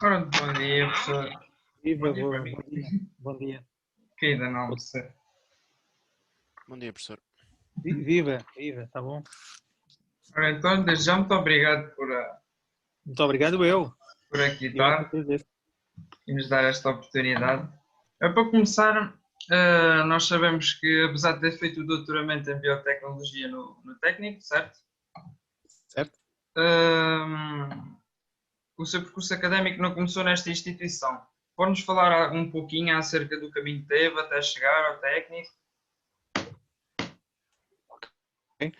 Ora, bom dia, professor. Viva, Bom dia para bom mim, dia, bom dia. que ainda não almocei. Bom dia, professor. Viva, tá bom? Ora, então, desde já, muito obrigado Muito obrigado por aqui eu é que estar agradeço. e nos dar esta oportunidade. Para começar, nós sabemos que, apesar de ter feito o doutoramento em biotecnologia no técnico, certo? Certo? O seu percurso académico não começou nesta instituição. Pode-nos falar um pouquinho acerca do caminho que teve até chegar ao técnico? Okay.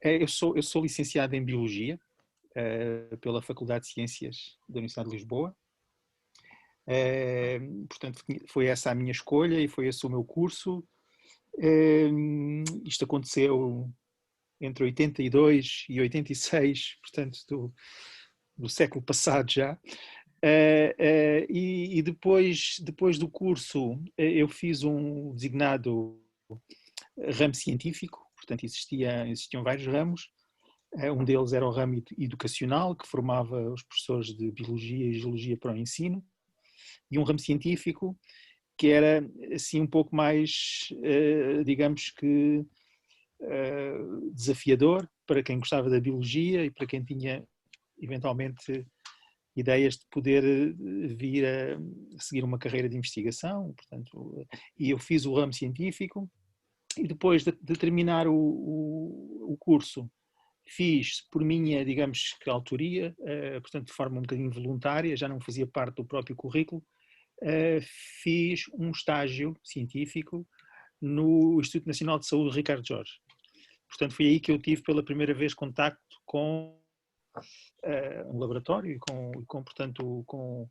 Eu sou licenciado em Biologia pela Faculdade de Ciências da Universidade de Lisboa. Portanto, foi essa a minha escolha e foi esse o meu curso. Isto aconteceu entre 82 e 86, portanto, do século passado já. E depois do curso eu fiz um designado ramo científico, portanto existiam vários ramos. Um deles era o ramo educacional, que formava os professores de Biologia e Geologia para o ensino, e um ramo científico que era assim um pouco mais, digamos que, desafiador para quem gostava da Biologia e para quem tinha eventualmente ideias de poder vir a seguir uma carreira de investigação, portanto, e eu fiz o ramo científico e depois de terminar o curso fiz por minha, digamos que autoria, portanto de forma um bocadinho voluntária, já não fazia parte do próprio currículo, fiz um estágio científico no Instituto Nacional de Saúde Ricardo Jorge. Portanto foi aí que eu tive pela primeira vez contacto com um laboratório portanto, com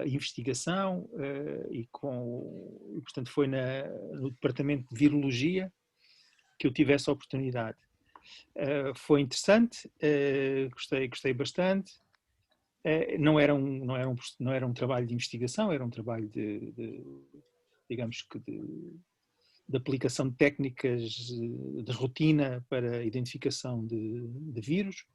investigação e portanto foi no departamento de virologia que eu tive essa oportunidade. Foi interessante, gostei bastante. Não era um trabalho de investigação, era um trabalho digamos que de aplicação de técnicas de rotina para a identificação de vírus.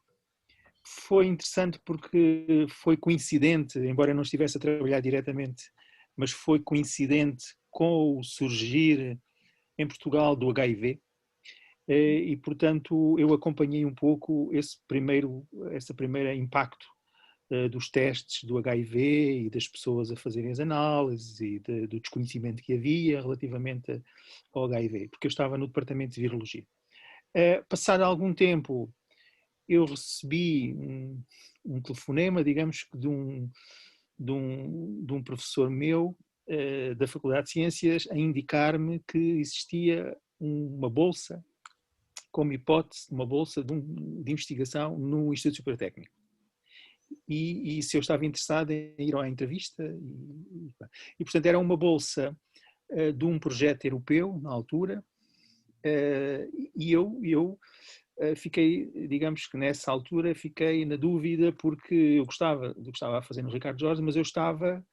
Foi interessante porque foi coincidente, embora eu não estivesse a trabalhar diretamente, mas foi coincidente com o surgir em Portugal do HIV e, portanto, eu acompanhei um pouco esse primeiro impacto dos testes do HIV e das pessoas a fazerem as análises e do desconhecimento que havia relativamente ao HIV, porque eu estava no departamento de virologia. Passado algum tempo, eu recebi um telefonema, digamos que de um professor meu da Faculdade de Ciências a indicar-me que existia uma bolsa, como hipótese, uma bolsa de investigação no Instituto Superior Técnico. E se eu estava interessado em ir à entrevista. E portanto, era uma bolsa de um projeto europeu, na altura, e eu fiquei, digamos que nessa altura, fiquei na dúvida porque eu gostava do que estava a fazer no Ricardo Jorge, mas eu estava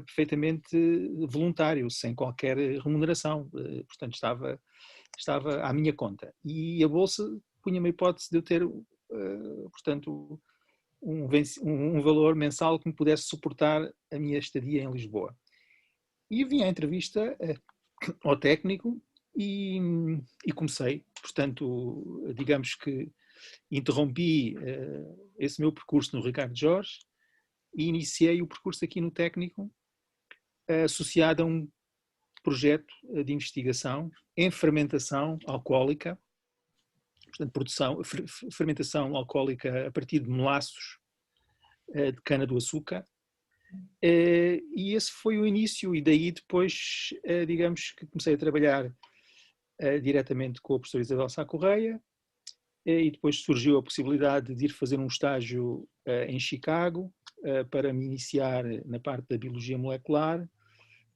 perfeitamente voluntário, sem qualquer remuneração, portanto estava à minha conta. E a bolsa punha-me a hipótese de eu ter, portanto, um valor mensal que me pudesse suportar a minha estadia em Lisboa. E vim à entrevista ao técnico e comecei, portanto, digamos que interrompi esse meu percurso no Ricardo Jorge e iniciei o percurso aqui no técnico associado a um projeto de investigação em fermentação alcoólica, portanto, fermentação alcoólica a partir de melaços de cana-do-açúcar. E esse foi o início, e daí depois, digamos que comecei a trabalhar diretamente com a professora Isabel Sá Correia, e depois surgiu a possibilidade de ir fazer um estágio em Chicago para me iniciar na parte da biologia molecular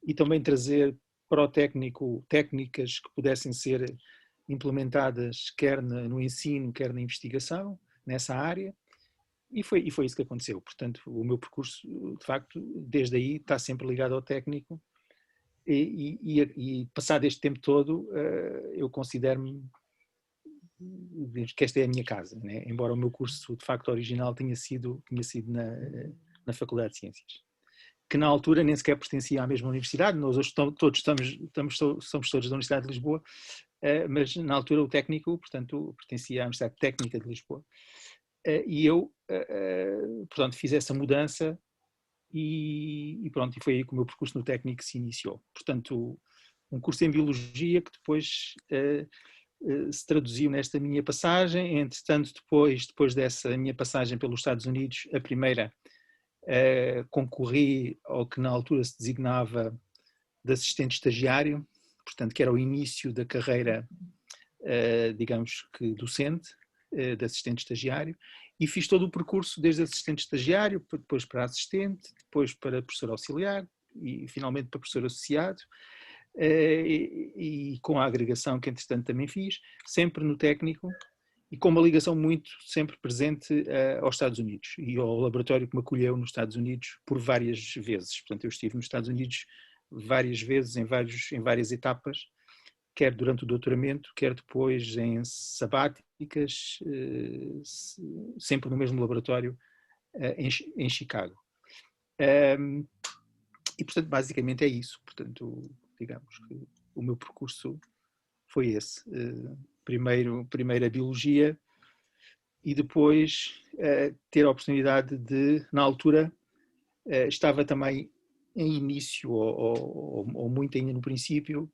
e também trazer para o técnico técnicas que pudessem ser implementadas quer no ensino, quer na investigação, nessa área. E foi isso que aconteceu. Portanto, o meu percurso, de facto, desde aí está sempre ligado ao técnico e passado este tempo todo, eu considero-me que esta é a minha casa, né? Embora o meu curso, de facto, original tinha sido na Faculdade de Ciências, que na altura nem sequer pertencia à mesma universidade. Nós hoje somos todos da Universidade de Lisboa, mas na altura o técnico, portanto, pertencia à Universidade Técnica de Lisboa. E eu, portanto, fiz essa mudança e pronto, e foi aí que o meu percurso no técnico se iniciou. Portanto, um curso em Biologia que depois se traduziu nesta minha passagem. Entretanto, depois dessa minha passagem pelos Estados Unidos, a primeira, concorri ao que na altura se designava de assistente estagiário, portanto, que era o início da carreira, digamos que docente, de assistente estagiário, e fiz todo o percurso desde assistente estagiário, depois para assistente, depois para professor auxiliar e finalmente para professor associado, e com a agregação que entretanto também fiz, sempre no técnico e com uma ligação muito sempre presente aos Estados Unidos e ao laboratório que me acolheu nos Estados Unidos por várias vezes. Portanto, eu estive nos Estados Unidos várias vezes, em várias etapas, quer durante o doutoramento, quer depois em sabáticas, sempre no mesmo laboratório em Chicago. E, portanto, basicamente é isso. Portanto, digamos que o meu percurso foi esse. Primeiro a Biologia e depois ter a oportunidade de, na altura, estava também em início, ou muito ainda no princípio,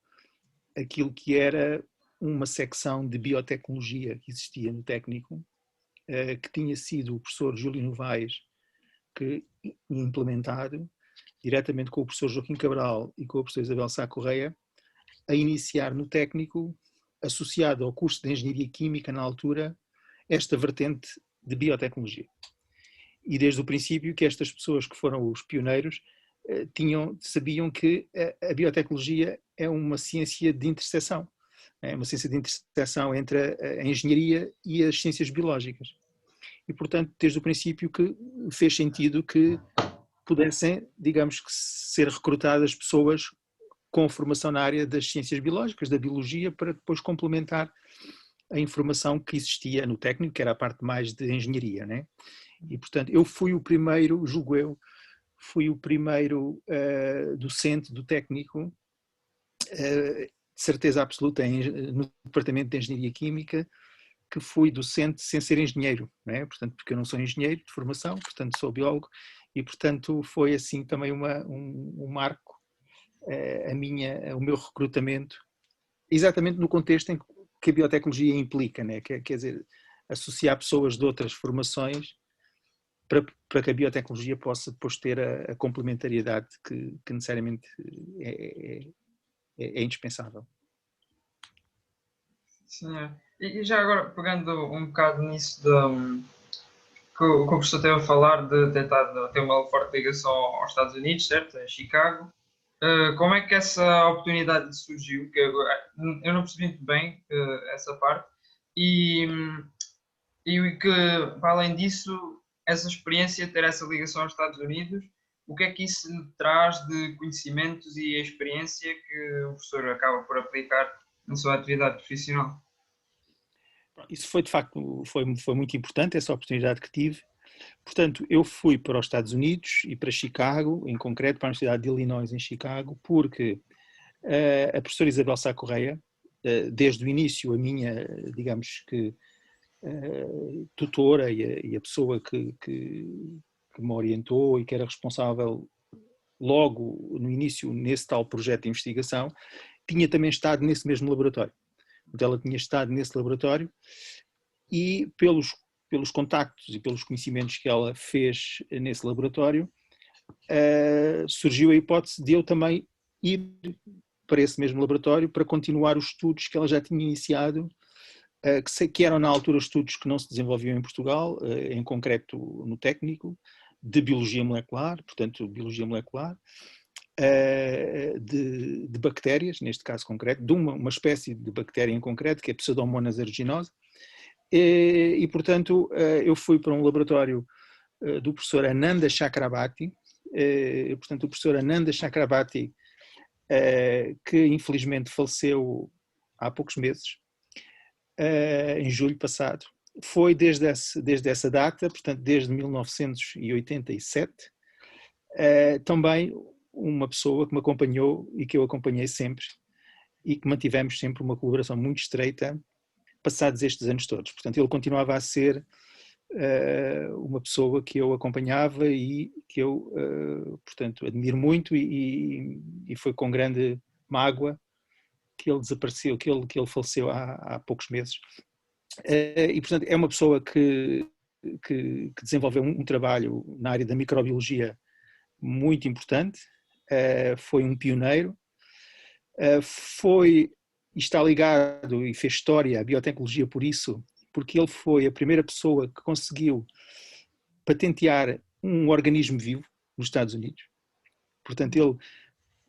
aquilo que era uma secção de biotecnologia que existia no técnico, que tinha sido o professor Júlio Novaes que implementado, diretamente com o professor Joaquim Cabral e com a professora Isabel Sá Correia, a iniciar no técnico, associado ao curso de Engenharia Química na altura, esta vertente de biotecnologia. E desde o princípio que estas pessoas que foram os pioneiros sabiam que a biotecnologia é uma ciência de interseção, é uma ciência de interseção entre a engenharia e as ciências biológicas. E, portanto, desde o princípio que fez sentido que pudessem, digamos que, ser recrutadas pessoas com formação na área das ciências biológicas, da biologia, para depois complementar a informação que existia no técnico, que era a parte mais de engenharia, né? E, portanto, eu fui o primeiro, julgo eu, fui o primeiro docente do técnico, de certeza absoluta, no departamento de Engenharia Química, que fui docente sem ser engenheiro, né? Portanto, porque eu não sou engenheiro de formação, portanto sou biólogo, e portanto foi assim também um marco, o meu recrutamento, exatamente no contexto em que a biotecnologia implica, né? Quer dizer, associar pessoas de outras formações para que a biotecnologia possa depois ter a complementariedade que necessariamente é indispensável. Sim, e já agora, pegando um bocado nisso que o professor teve a falar de tentar ter uma forte ligação aos Estados Unidos, certo? Em Chicago. Como é que essa oportunidade surgiu? Que eu não percebi muito bem essa parte. E que, para além disso, essa experiência, ter essa ligação aos Estados Unidos, o que é que isso lhe traz de conhecimentos e experiência que o professor acaba por aplicar na sua atividade profissional? Isso foi, de facto, foi muito importante, essa oportunidade que tive. Portanto, eu fui para os Estados Unidos e para Chicago, em concreto para a Universidade de Illinois em Chicago, porque a professora Isabel Sá Correia, desde o início a minha, digamos que, tutora e a pessoa que me orientou e que era responsável logo no início nesse tal projeto de investigação, tinha também estado nesse mesmo laboratório. Então, ela tinha estado nesse laboratório e pelos contactos e pelos conhecimentos que ela fez nesse laboratório, surgiu a hipótese de eu também ir para esse mesmo laboratório para continuar os estudos que ela já tinha iniciado, que eram na altura estudos que não se desenvolviam em Portugal, em concreto no técnico, de biologia molecular, portanto biologia molecular, de bactérias, neste caso concreto, de uma espécie de bactéria em concreto, que é a Pseudomonas aeruginosa, e portanto eu fui para um laboratório do professor Ananda Chakrabarti, portanto o professor Ananda Chakrabarti, que infelizmente faleceu há poucos meses, em julho passado. Foi desde essa data, portanto desde 1987, Também uma pessoa que me acompanhou e que eu acompanhei sempre e que mantivemos sempre uma colaboração muito estreita passados estes anos todos. Portanto, ele continuava a ser uma pessoa que eu acompanhava e que eu, portanto, admiro muito e foi com grande mágoa que ele desapareceu, que ele faleceu há poucos meses. E, portanto, é uma pessoa que desenvolveu um trabalho na área da microbiologia muito importante, foi um pioneiro, está ligado e fez história à biotecnologia por isso, porque ele foi a primeira pessoa que conseguiu patentear um organismo vivo nos Estados Unidos. Portanto, ele,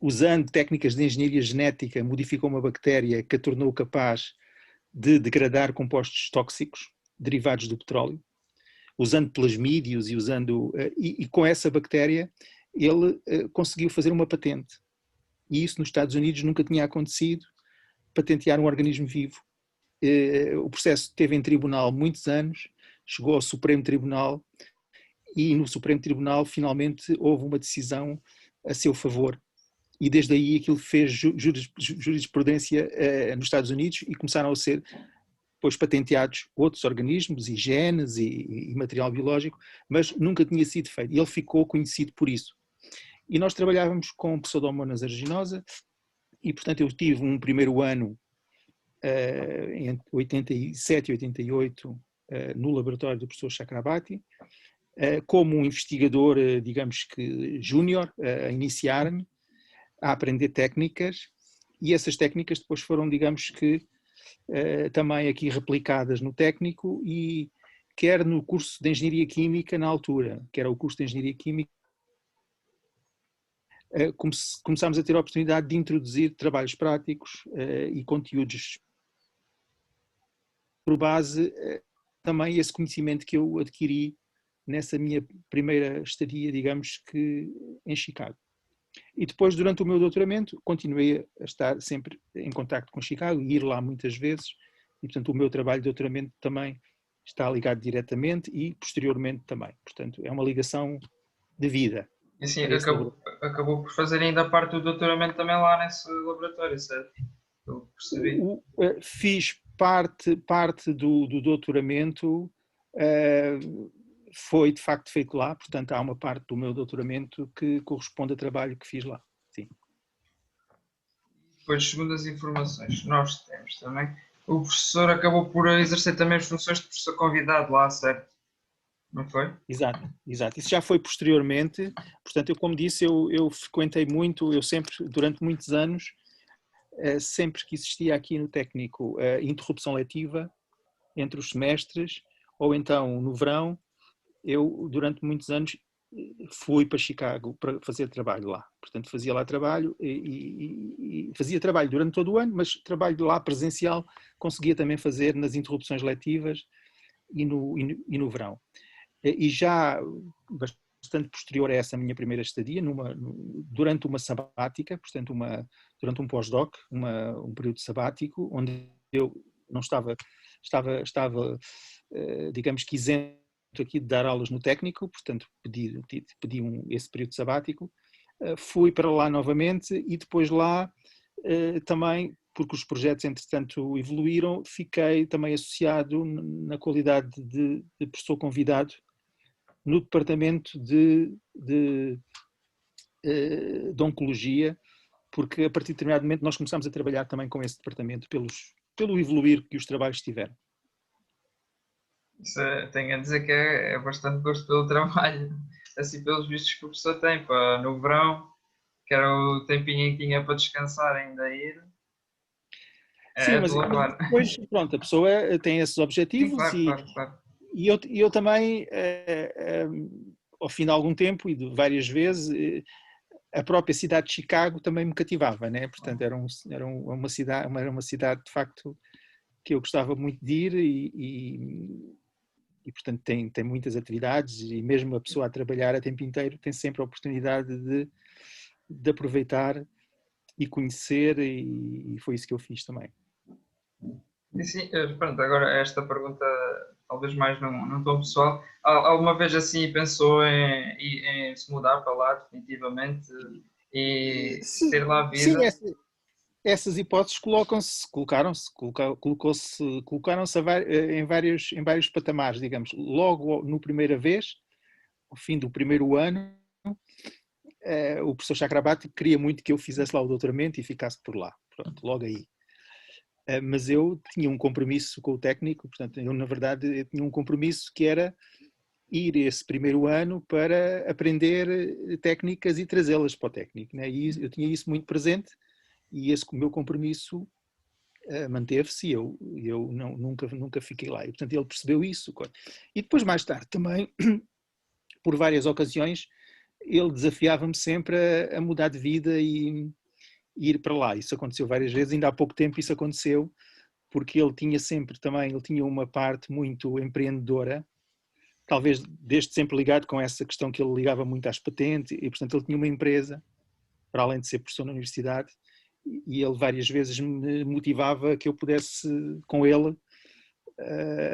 usando técnicas de engenharia genética, modificou uma bactéria que a tornou capaz de degradar compostos tóxicos derivados do petróleo, usando plasmídios e com essa bactéria ele conseguiu fazer uma patente. E isso nos Estados Unidos nunca tinha acontecido, patentear um organismo vivo. O processo esteve em tribunal muitos anos, chegou ao Supremo Tribunal e no Supremo Tribunal finalmente houve uma decisão a seu favor. E desde aí aquilo fez jurisprudência nos Estados Unidos e começaram a ser depois patenteados outros organismos e genes e material biológico, mas nunca tinha sido feito. E ele ficou conhecido por isso. E nós trabalhávamos com Pseudomonas aeruginosa e, portanto, eu tive um primeiro ano em 87 e 88 no laboratório do professor Chakrabarti, como um investigador, digamos que júnior, a iniciar-me, a aprender técnicas, e essas técnicas depois foram, digamos que, também aqui replicadas no técnico e quer no curso de Engenharia Química na altura, que era o curso de Engenharia Química, começámos a ter a oportunidade de introduzir trabalhos práticos e conteúdos por base também esse conhecimento que eu adquiri nessa minha primeira estadia, digamos que em Chicago. E depois, durante o meu doutoramento, continuei a estar sempre em contacto com Chicago e ir lá muitas vezes, e portanto o meu trabalho de doutoramento também está ligado diretamente e posteriormente também. Portanto, é uma ligação de vida. E assim, acabou por fazer ainda parte do doutoramento também lá nesse laboratório, certo? Eu percebi. Fiz parte do doutoramento, foi de facto feito lá, portanto há uma parte do meu doutoramento que corresponde ao trabalho que fiz lá, sim. Depois, segundo as informações que nós temos também, o professor acabou por exercer também as funções de professor convidado lá, certo? Não foi? Exato. Isso já foi posteriormente, portanto eu, como disse, eu frequentei muito, eu sempre, durante muitos anos, sempre que existia aqui no técnico interrupção letiva entre os semestres, ou então no verão, eu durante muitos anos fui para Chicago para fazer trabalho lá. Portanto, fazia lá trabalho e fazia trabalho durante todo o ano, mas trabalho lá presencial conseguia também fazer nas interrupções letivas e no verão. E já bastante posterior a essa minha primeira estadia, durante uma sabática, portanto durante um pós-doc, um período sabático, onde eu não estava digamos que isento aqui de dar aulas no técnico, portanto pedi esse período sabático, fui para lá novamente e depois lá também, porque os projetos entretanto evoluíram, fiquei também associado na qualidade de professor convidado no departamento de oncologia, porque a partir de determinado momento nós começámos a trabalhar também com esse departamento pelo evoluir que os trabalhos tiveram. Isso tenho a dizer que é bastante gosto pelo trabalho, assim pelos vistos que o professor tem, para no verão, que era o tempinho em que tinha para descansar ainda ir. Sim, De mas louvar. depois, pronto, a pessoa tem esses objetivos. Sim, claro. E eu também, ao fim de algum tempo e de várias vezes, a própria cidade de Chicago também me cativava, né? Portanto, era uma cidade de facto que eu gostava muito de ir e portanto tem muitas atividades e mesmo a pessoa a trabalhar a tempo inteiro tem sempre a oportunidade de aproveitar e conhecer e foi isso que eu fiz também. Sim, pronto, agora esta pergunta talvez mais num tom pessoal. Alguma vez assim pensou em se mudar para lá definitivamente e Sim, ter lá sim, vida? essas hipóteses colocaram-se em vários patamares, digamos. Logo no primeira vez, ao fim do primeiro ano, o professor Chakrabarti queria muito que eu fizesse lá o doutoramento e ficasse por lá. Pronto, logo aí. Mas eu tinha um compromisso com o técnico, portanto, eu na verdade eu tinha um compromisso que era ir esse primeiro ano para aprender técnicas e trazê-las para o técnico, né? E eu tinha isso muito presente e esse meu compromisso manteve-se e eu nunca fiquei lá. E, portanto, ele percebeu isso. E depois, mais tarde, também, por várias ocasiões, ele desafiava-me sempre a mudar de vida e ir para lá. Isso aconteceu várias vezes, ainda há pouco tempo isso aconteceu, porque ele tinha sempre também, ele tinha uma parte muito empreendedora, talvez desde sempre ligado com essa questão que ele ligava muito às patentes, e portanto ele tinha uma empresa, para além de ser professor na universidade, e ele várias vezes me motivava que eu pudesse, com ele,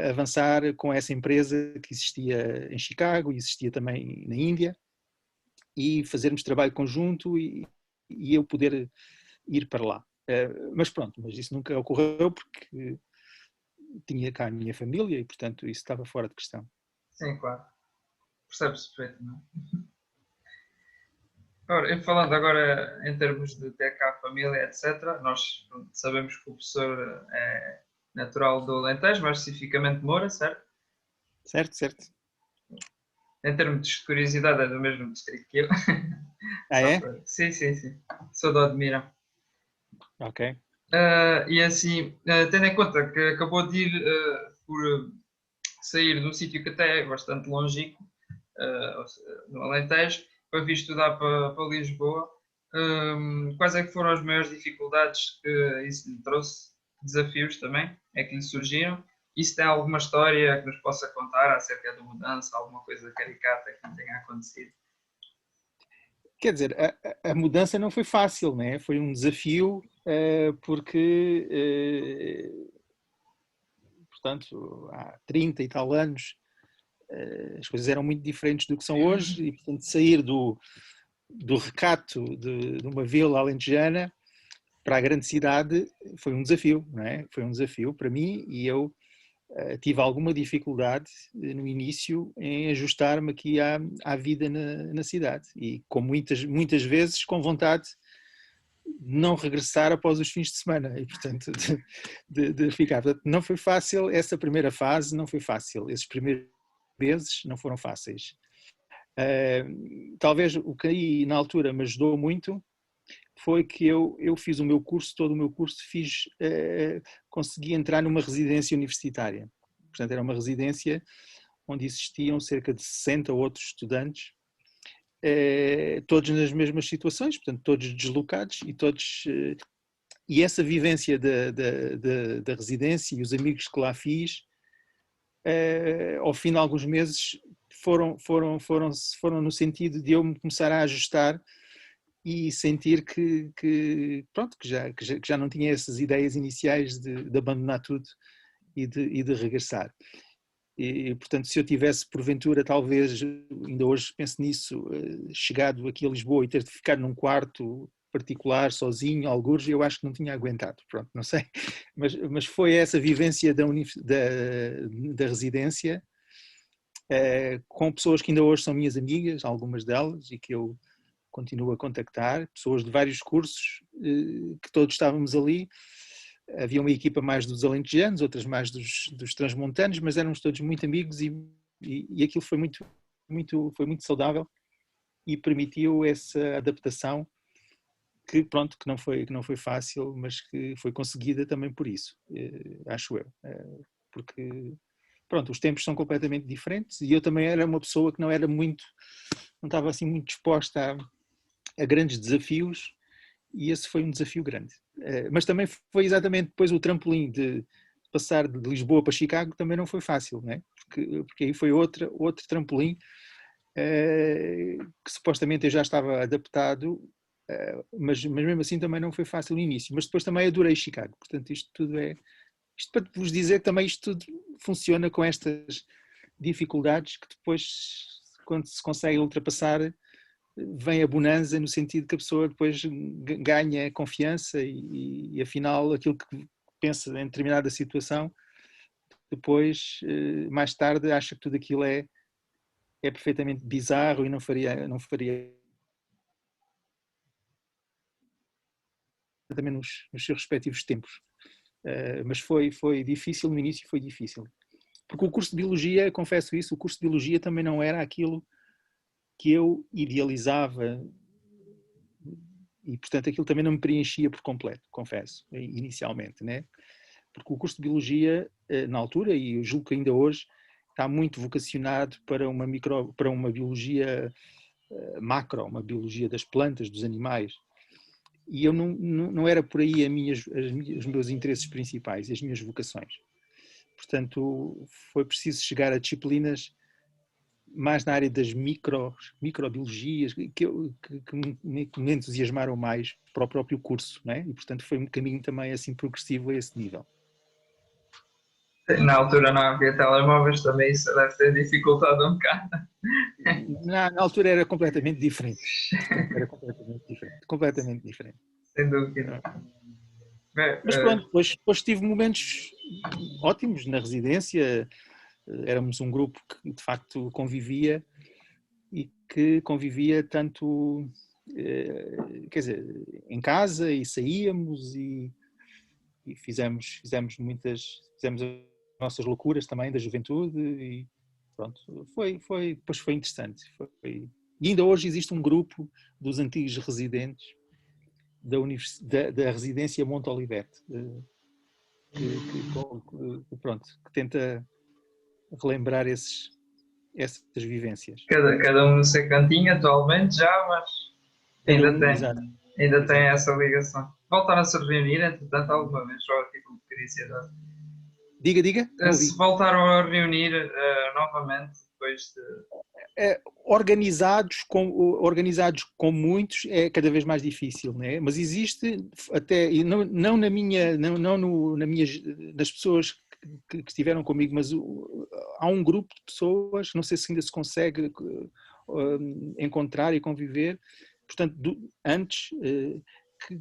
avançar com essa empresa que existia em Chicago, existia também na Índia, e fazermos trabalho conjunto e eu poder ir para lá. Mas pronto, mas isso nunca ocorreu porque tinha cá a minha família e, portanto, isso estava fora de questão. Sim, claro. Percebe-se perfeito, não é? Ora, e falando agora em termos de ter cá a família, etc., nós sabemos que o professor é natural do Alentejo, mais especificamente de Moura, certo? Certo, certo. Em termos de curiosidade, é do mesmo distrito que eu. Ah, Só é? para... Sim, sim, sim. Sou de Odmira. Ok. E assim, tendo em conta que acabou de ir por sair de um sítio que até é bastante longínquo, no Alentejo, para vir estudar para Lisboa, quais é que foram as maiores dificuldades que isso lhe trouxe? Desafios também é que lhe surgiram? E se tem alguma história que nos possa contar acerca da mudança, alguma coisa caricata que lhe tenha acontecido? Quer dizer, a mudança não foi fácil, né? Foi um desafio, porque, portanto, há 30 e tal anos, as coisas eram muito diferentes do que são hoje e, portanto, sair do recato de uma vila alentejana para a grande cidade foi um desafio, não é? Foi um desafio para mim e eu tive alguma dificuldade no início em ajustar-me aqui à vida na cidade e com muitas vezes com vontade de não regressar após os fins de semana e portanto de ficar. Portanto, não foi fácil, essa primeira fase não foi fácil, esses primeiros meses não foram fáceis. Talvez o que aí na altura me ajudou muito foi que eu fiz o meu curso, todo o meu curso consegui entrar numa residência universitária. Portanto, era uma residência onde existiam cerca de 60 outros estudantes, todos nas mesmas situações, portanto, todos deslocados e todos... E essa vivência da residência e os amigos que lá fiz, ao fim de alguns meses, foram no sentido de eu me começar a ajustar e sentir pronto, que já não tinha essas ideias iniciais de abandonar tudo e de regressar. E, portanto, se eu tivesse, porventura, talvez, ainda hoje penso nisso, chegado aqui a Lisboa e ter de ficar num quarto particular, sozinho, algures, eu acho que não tinha aguentado, pronto, não sei. Mas foi essa vivência da residência, com pessoas que ainda hoje são minhas amigas, algumas delas, e que eu continuo a contactar, pessoas de vários cursos, que todos estávamos ali. Havia uma equipa mais dos alentejanos, outras mais dos transmontanos, mas éramos todos muito amigos e aquilo foi foi muito saudável e permitiu essa adaptação que, pronto, que não foi fácil, mas que foi conseguida também por isso, acho eu. Porque, pronto, os tempos são completamente diferentes e eu também era uma pessoa que não estava assim muito disposta a grandes desafios e esse foi um desafio grande. Mas também foi exatamente depois o trampolim de passar de Lisboa para Chicago também não foi fácil, né? Porque aí foi outro trampolim que supostamente eu já estava adaptado, mas mesmo assim também não foi fácil no início. Mas depois também adorei Chicago, portanto isto para vos dizer que também isto tudo funciona com estas dificuldades que depois, quando se consegue ultrapassar, vem a bonança no sentido que a pessoa depois ganha confiança e afinal aquilo que pensa em determinada situação, depois, mais tarde, acha que tudo aquilo é perfeitamente bizarro e não faria também nos seus respectivos tempos. Mas foi difícil, no início foi difícil. Porque o curso de Biologia, confesso isso, o curso de Biologia também não era aquilo que eu idealizava e, portanto, aquilo também não me preenchia por completo, confesso, inicialmente, né? Porque o curso de Biologia, na altura, e eu julgo que ainda hoje, está muito vocacionado para uma biologia macro, uma biologia das plantas, dos animais. E eu não era por aí os meus interesses principais, as minhas vocações. Portanto, foi preciso chegar a disciplinas mais na área das microbiologias, que me entusiasmaram mais para o próprio curso, não é? E, portanto, foi um caminho também assim progressivo a esse nível. Na altura não havia telemóveis, também isso deve ter dificultado um bocado. Na altura era completamente diferente. Era completamente diferente. Sem dúvida. Mas pronto, depois tive momentos ótimos na residência. Éramos um grupo que de facto convivia e que convivia tanto, quer dizer, em casa e saíamos e fizemos as nossas loucuras também da juventude e pronto, depois foi interessante. E ainda hoje existe um grupo dos antigos residentes da residência Monte Olivete, que tenta relembrar essas vivências. Cada um no seu cantinho atualmente já, mas ainda tem essa ligação. Voltaram a se reunir, entretanto, alguma vez, só a título de curiosidade. Diga. Se voltaram a reunir novamente depois de... Organizados com muitos é cada vez mais difícil, né? Mas existe até, não nas pessoas que estiveram comigo, mas há um grupo de pessoas, não sei se ainda se consegue encontrar e conviver, portanto, antes que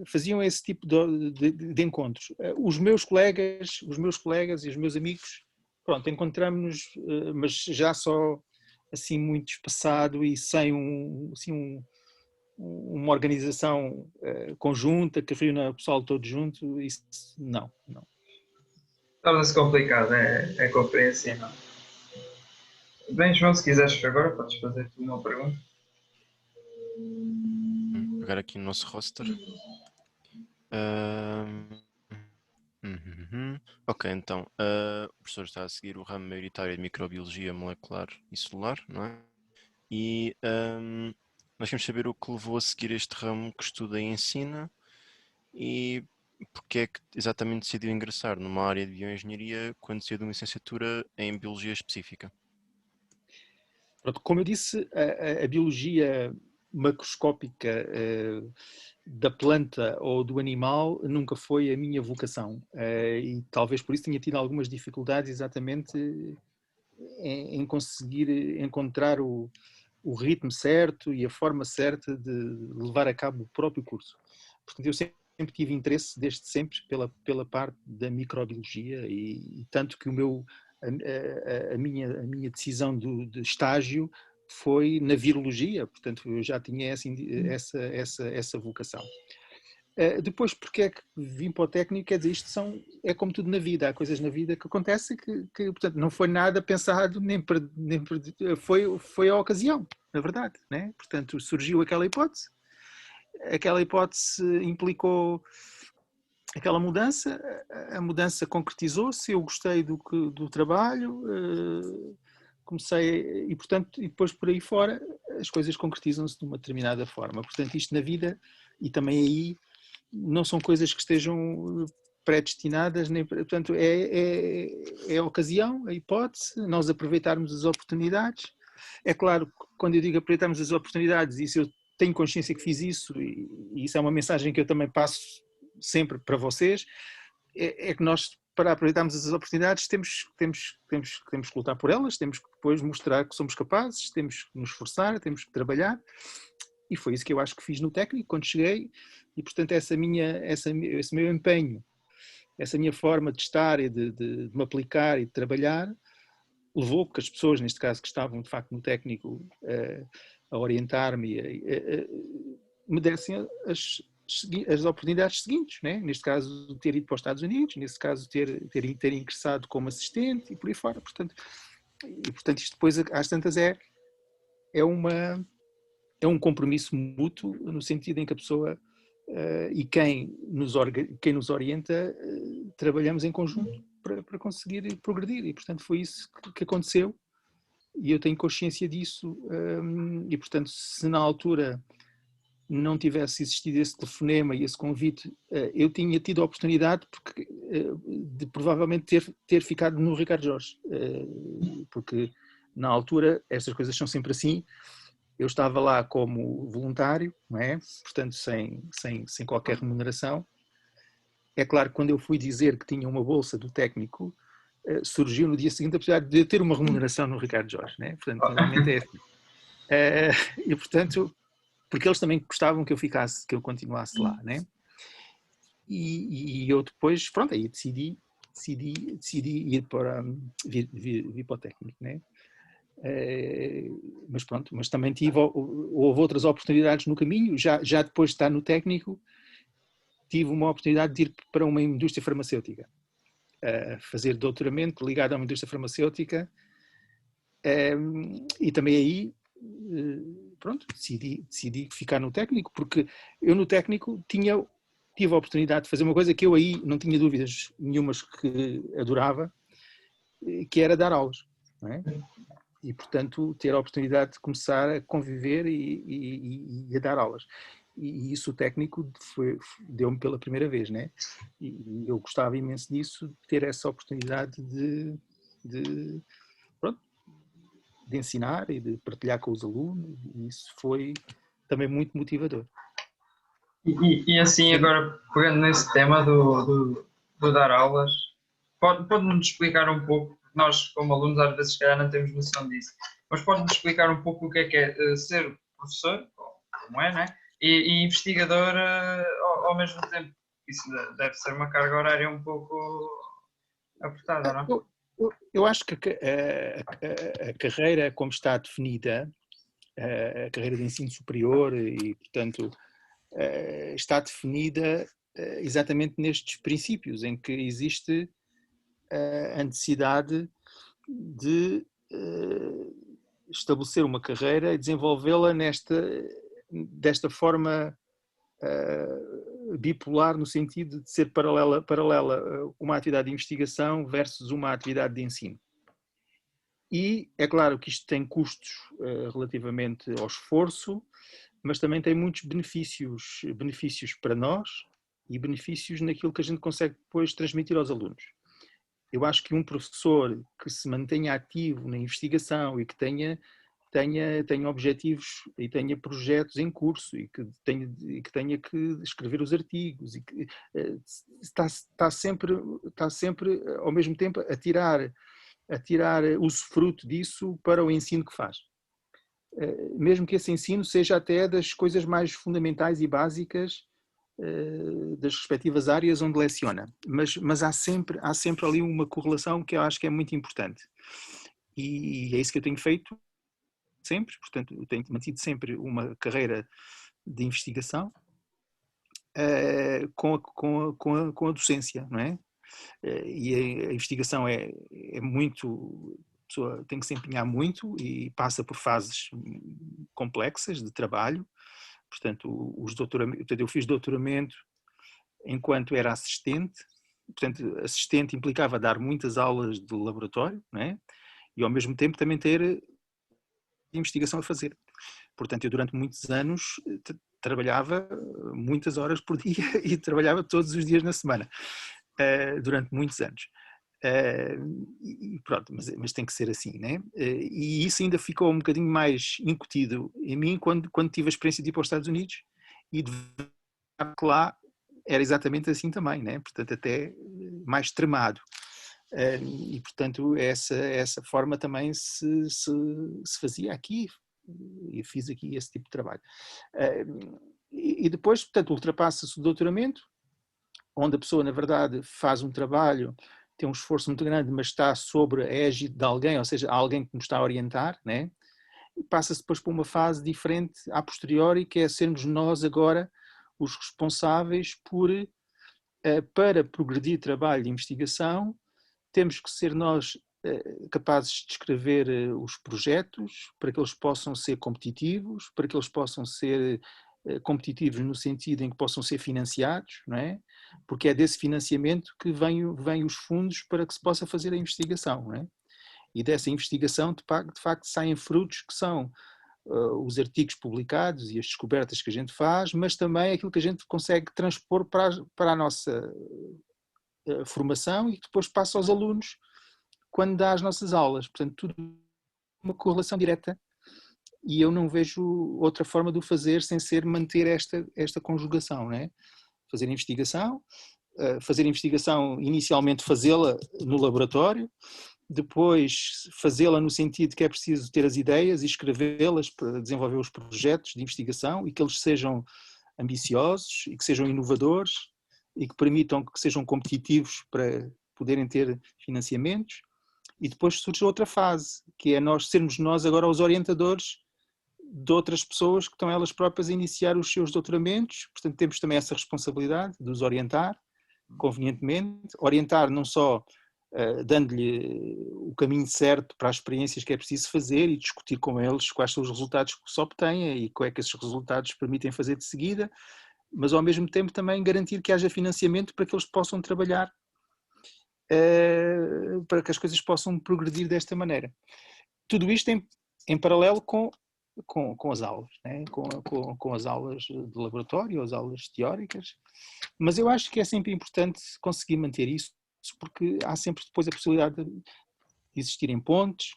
faziam esse tipo de encontros. Os meus colegas e os meus amigos, pronto, encontramos-nos, mas já só assim muito espaçado e sem uma organização conjunta que reúna o pessoal todo junto, isso não. Torna-se complicado, é compreensível. Bem, João, se quiseres agora, podes fazer tu uma pergunta. Pegar aqui no nosso roster. Ok, então, o professor está a seguir o ramo maioritário de microbiologia molecular e celular, não é? E nós queremos saber o que levou a seguir este ramo que estuda e ensina e porque é que exatamente decidiu ingressar numa área de bioengenharia quando saiu de uma licenciatura em biologia específica. Pronto, como eu disse, a biologia macroscópica da planta ou do animal nunca foi a minha vocação e talvez por isso tenha tido algumas dificuldades exatamente em conseguir encontrar o ritmo certo e a forma certa de levar a cabo o próprio curso. Portanto, eu sempre tive interesse, desde sempre, pela parte da microbiologia e tanto que a minha decisão de estágio foi na virologia, portanto eu já tinha essa vocação. Depois, porque é que vim para o técnico? Quer dizer, é como tudo na vida, há coisas na vida que acontecem que portanto, não foi nada pensado, foi a ocasião, na verdade, né? Portanto, surgiu aquela hipótese implicou aquela mudança, a mudança concretizou-se, eu gostei do trabalho, comecei, e portanto, e depois por aí fora, as coisas concretizam-se de uma determinada forma. Portanto, isto na vida, e também aí, não são coisas que estejam predestinadas, portanto, é a ocasião, a hipótese, nós aproveitarmos as oportunidades. É claro, quando eu digo aproveitarmos as oportunidades, isso eu tenho consciência que fiz isso, e isso é uma mensagem que eu também passo sempre para vocês, é que nós, para aproveitarmos as oportunidades, temos que lutar por elas, temos que depois mostrar que somos capazes, temos que nos esforçar, temos que trabalhar, e foi isso que eu acho que fiz no técnico quando cheguei, e portanto esse meu empenho, essa minha forma de estar e de me aplicar e de trabalhar, levou que as pessoas, neste caso, que estavam de facto no técnico, a orientar-me, me dessem as oportunidades seguintes, né? Neste caso ter ido para os Estados Unidos, neste caso ter ingressado como assistente e por aí fora. Portanto isto depois às tantas é um compromisso mútuo, no sentido em que a pessoa e quem nos orienta trabalhamos em conjunto para conseguir progredir, e portanto foi isso que aconteceu, e eu tenho consciência disso, e portanto se na altura não tivesse existido esse telefonema e esse convite, eu tinha tido a oportunidade de provavelmente ter ficado no Ricardo Jorge, porque na altura estas coisas são sempre assim. Eu estava lá como voluntário, não é? Portanto sem qualquer remuneração. É claro que quando eu fui dizer que tinha uma bolsa do técnico, surgiu no dia seguinte a possibilidade de ter uma remuneração no Ricardo Jorge, né? Portanto, normalmente é assim. E portanto, porque eles também gostavam que eu continuasse lá, né? E eu depois, pronto, aí decidi ir vir para o técnico, né? Mas pronto, mas também houve outras oportunidades no caminho, já depois de estar no técnico, tive uma oportunidade de ir para uma indústria farmacêutica, fazer doutoramento ligado a uma indústria farmacêutica, e também aí, pronto, decidi ficar no técnico, porque eu no técnico tive a oportunidade de fazer uma coisa que eu aí não tinha dúvidas nenhumas que adorava, que era dar aulas, não é? E portanto ter a oportunidade de começar a conviver e a dar aulas. E isso o técnico deu-me pela primeira vez, né? E eu gostava imenso disso, de ter essa oportunidade de ensinar e de partilhar com os alunos, e isso foi também muito motivador. E assim, agora, pegando nesse tema do dar aulas, pode-nos explicar um pouco, nós como alunos às vezes se calhar não temos noção disso, mas pode-nos explicar um pouco o que é ser professor, como é, né? E investigador ao mesmo tempo. Isso deve ser uma carga horária um pouco apertada, não é? Eu acho que a carreira como está definida, a carreira de ensino superior, e portanto está definida exatamente nestes princípios, em que existe a necessidade de estabelecer uma carreira e desenvolvê-la desta forma bipolar, no sentido de ser paralela uma atividade de investigação versus uma atividade de ensino. E é claro que isto tem custos relativamente ao esforço, mas também tem muitos benefícios para nós e benefícios naquilo que a gente consegue depois transmitir aos alunos. Eu acho que um professor que se mantenha ativo na investigação e que tenha objetivos e tenha projetos em curso e que tenha que escrever os artigos e que está sempre ao mesmo tempo a tirar usufruto disso para o ensino que faz. Mesmo que esse ensino seja até das coisas mais fundamentais e básicas das respectivas áreas onde leciona, mas há sempre ali uma correlação que eu acho que é muito importante, e é isso que eu tenho feito sempre. Portanto, eu tenho mantido sempre uma carreira de investigação com a docência, não é? E a investigação é muito, a pessoa tem que se empenhar muito e passa por fases complexas de trabalho. Portanto, eu fiz doutoramento enquanto era assistente. Portanto, assistente implicava dar muitas aulas de laboratório, não é? E ao mesmo tempo também ter investigação a fazer. Portanto, eu durante muitos anos trabalhava muitas horas por dia e trabalhava todos os dias na semana, durante muitos anos. E pronto, mas tem que ser assim, né? E isso ainda ficou um bocadinho mais incutido em mim quando tive a experiência de ir para os Estados Unidos e de ver que lá era exatamente assim também, né? Portanto, até mais extremado. E, portanto, essa forma também se fazia aqui, e fiz aqui esse tipo de trabalho. E depois, portanto, ultrapassa-se o doutoramento, onde a pessoa, na verdade, faz um trabalho, tem um esforço muito grande, mas está sobre a égide de alguém, ou seja, há alguém que nos está a orientar, né? E passa-se depois para uma fase diferente, a posteriori, que é sermos nós agora os responsáveis para progredir trabalho de investigação, temos que ser nós capazes de escrever os projetos para que eles possam ser competitivos, para que eles possam ser competitivos no sentido em que possam ser financiados, não é? Porque é desse financiamento que vêm os fundos para que se possa fazer a investigação, não é? E dessa investigação, de facto, saem frutos que são os artigos publicados e as descobertas que a gente faz, mas também aquilo que a gente consegue transpor para a nossa formação e que depois passa aos alunos quando dá as nossas aulas. Portanto, tudo uma correlação direta e eu não vejo outra forma de o fazer sem ser manter esta conjugação, não é? Fazer investigação, inicialmente fazê-la no laboratório, depois fazê-la no sentido que é preciso ter as ideias e escrevê-las para desenvolver os projetos de investigação e que eles sejam ambiciosos e que sejam inovadores e que permitam que sejam competitivos para poderem ter financiamentos. E depois surge outra fase, que é sermos nós agora os orientadores de outras pessoas que estão elas próprias a iniciar os seus doutoramentos. Portanto, temos também essa responsabilidade de os orientar, convenientemente. Orientar não só dando-lhe o caminho certo para as experiências que é preciso fazer e discutir com eles quais são os resultados que se obtêm e qual é que esses resultados permitem fazer de seguida, mas ao mesmo tempo também garantir que haja financiamento para que eles possam trabalhar, para que as coisas possam progredir desta maneira. Tudo isto em paralelo com as aulas, né? com as aulas de laboratório, as aulas teóricas, mas eu acho que é sempre importante conseguir manter isso, porque há sempre depois a possibilidade de existirem pontes,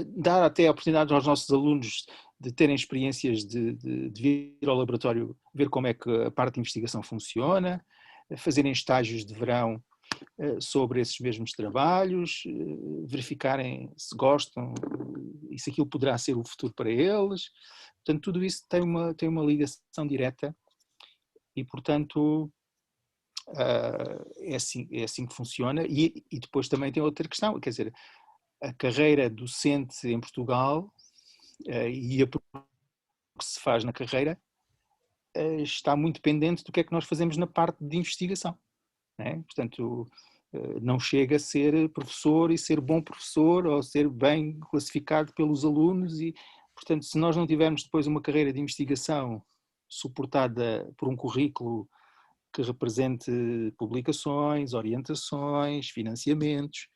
dar até a oportunidade aos nossos alunos de terem experiências de vir ao laboratório, ver como é que a parte de investigação funciona, fazerem estágios de verão sobre esses mesmos trabalhos, verificarem se gostam e se aquilo poderá ser o futuro para eles. Portanto, tudo isso tem uma ligação direta e, portanto, é assim que funciona. E depois também tem outra questão, quer dizer, a carreira docente em Portugal e o que se faz na carreira está muito dependente do que é que nós fazemos na parte de investigação. Não é? Portanto, não chega a ser professor e ser bom professor ou ser bem classificado pelos alunos e, portanto, se nós não tivermos depois uma carreira de investigação suportada por um currículo que represente publicações, orientações, financiamentos,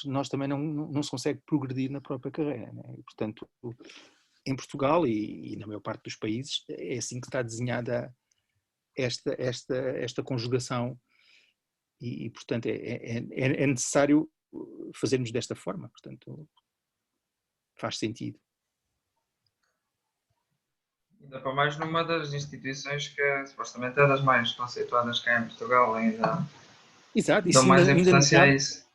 nós também não se consegue progredir na própria carreira. Né? E, portanto, em Portugal e na maior parte dos países é assim que está desenhada esta conjugação e portanto, é necessário fazermos desta forma, portanto, faz sentido. Ainda para mais numa das instituições que supostamente é das mais conceituadas cá em Portugal, ainda Exato, dão isso mais importância a isso.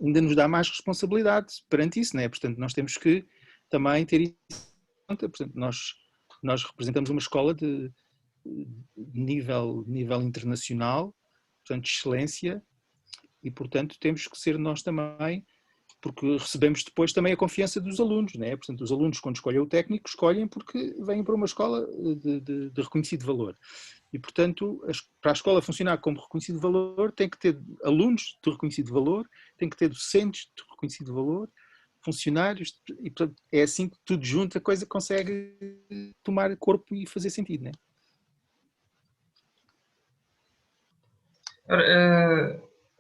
ainda nos dá mais responsabilidade perante isso, né? Portanto, nós temos que também ter isso em conta. Portanto, nós representamos uma escola de nível internacional, portanto, de excelência, e, portanto, temos que ser nós também, porque recebemos depois também a confiança dos alunos, né? Portanto, os alunos, quando escolhem o técnico, escolhem porque vêm para uma escola de reconhecido valor. E, portanto, para a escola funcionar como reconhecido valor, tem que ter alunos de reconhecido valor, tem que ter docentes de reconhecido valor, funcionários, e portanto, é assim que tudo junto a coisa consegue tomar corpo e fazer sentido, né?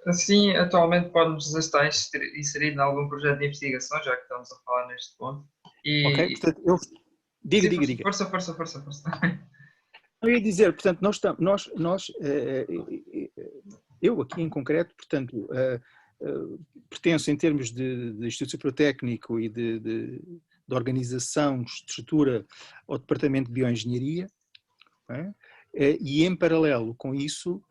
Assim, atualmente pode-nos estar inserido em algum projeto de investigação, já que estamos a falar neste ponto. Ok? Portanto, diga. Força. Eu ia dizer, portanto, eu aqui em concreto, portanto, pertenço em termos de Instituto Superior Técnico e de organização, de estrutura, ao Departamento de Bioengenharia. É? E em paralelo com isso,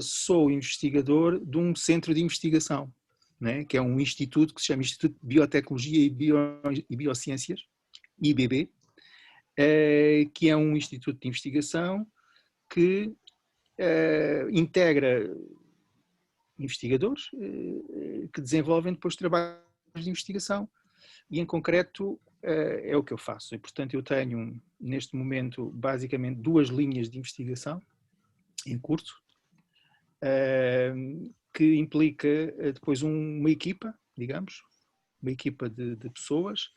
sou investigador de um centro de investigação, né? Que é um instituto que se chama Instituto de Biotecnologia e Biociências, IBB, que é um instituto de investigação que integra investigadores que desenvolvem depois trabalhos de investigação, e em concreto é o que eu faço. E, portanto, eu tenho neste momento basicamente 2 linhas de investigação em curso, que implica depois uma equipa, digamos, uma equipa de pessoas,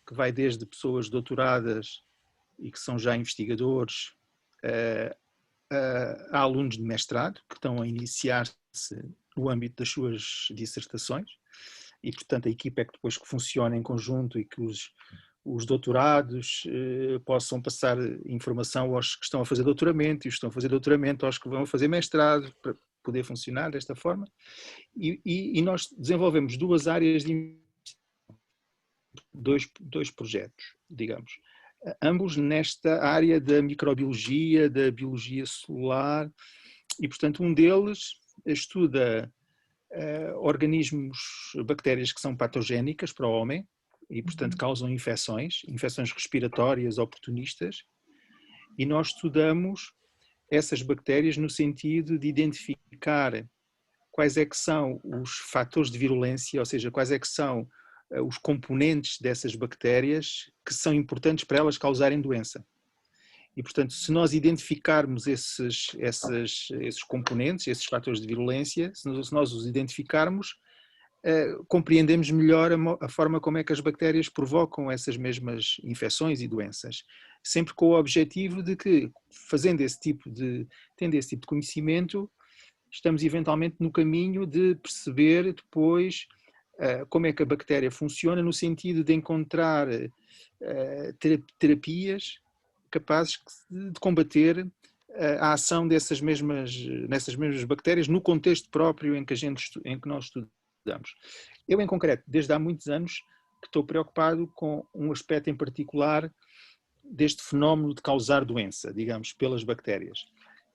que vai desde pessoas doutoradas e que são já investigadores, a alunos de mestrado que estão a iniciar-se no âmbito das suas dissertações, e portanto a equipa é que depois que funciona em conjunto e que os doutorados possam passar informação aos que estão a fazer doutoramento, e os que estão a fazer doutoramento aos que vão a fazer mestrado, para poder funcionar desta forma. E nós desenvolvemos 2 áreas de dois projetos, digamos, ambos nesta área da microbiologia, da biologia celular, e portanto um deles estuda organismos, bactérias que são patogénicas para o homem e portanto causam infecções respiratórias oportunistas, e nós estudamos essas bactérias no sentido de identificar quais é que são os fatores de virulência, ou seja, quais é que são os componentes dessas bactérias que são importantes para elas causarem doença. E, portanto, se nós identificarmos esses componentes, esses fatores de virulência, se nós os identificarmos, compreendemos melhor a forma como é que as bactérias provocam essas mesmas infecções e doenças. Sempre com o objetivo de que, tendo esse tipo de conhecimento, estamos eventualmente no caminho de perceber depois como é que a bactéria funciona, no sentido de encontrar terapias capazes de combater a ação nessas mesmas bactérias no contexto próprio em que nós estudamos. Eu, em concreto, desde há muitos anos, que estou preocupado com um aspecto em particular deste fenómeno de causar doença, digamos, pelas bactérias,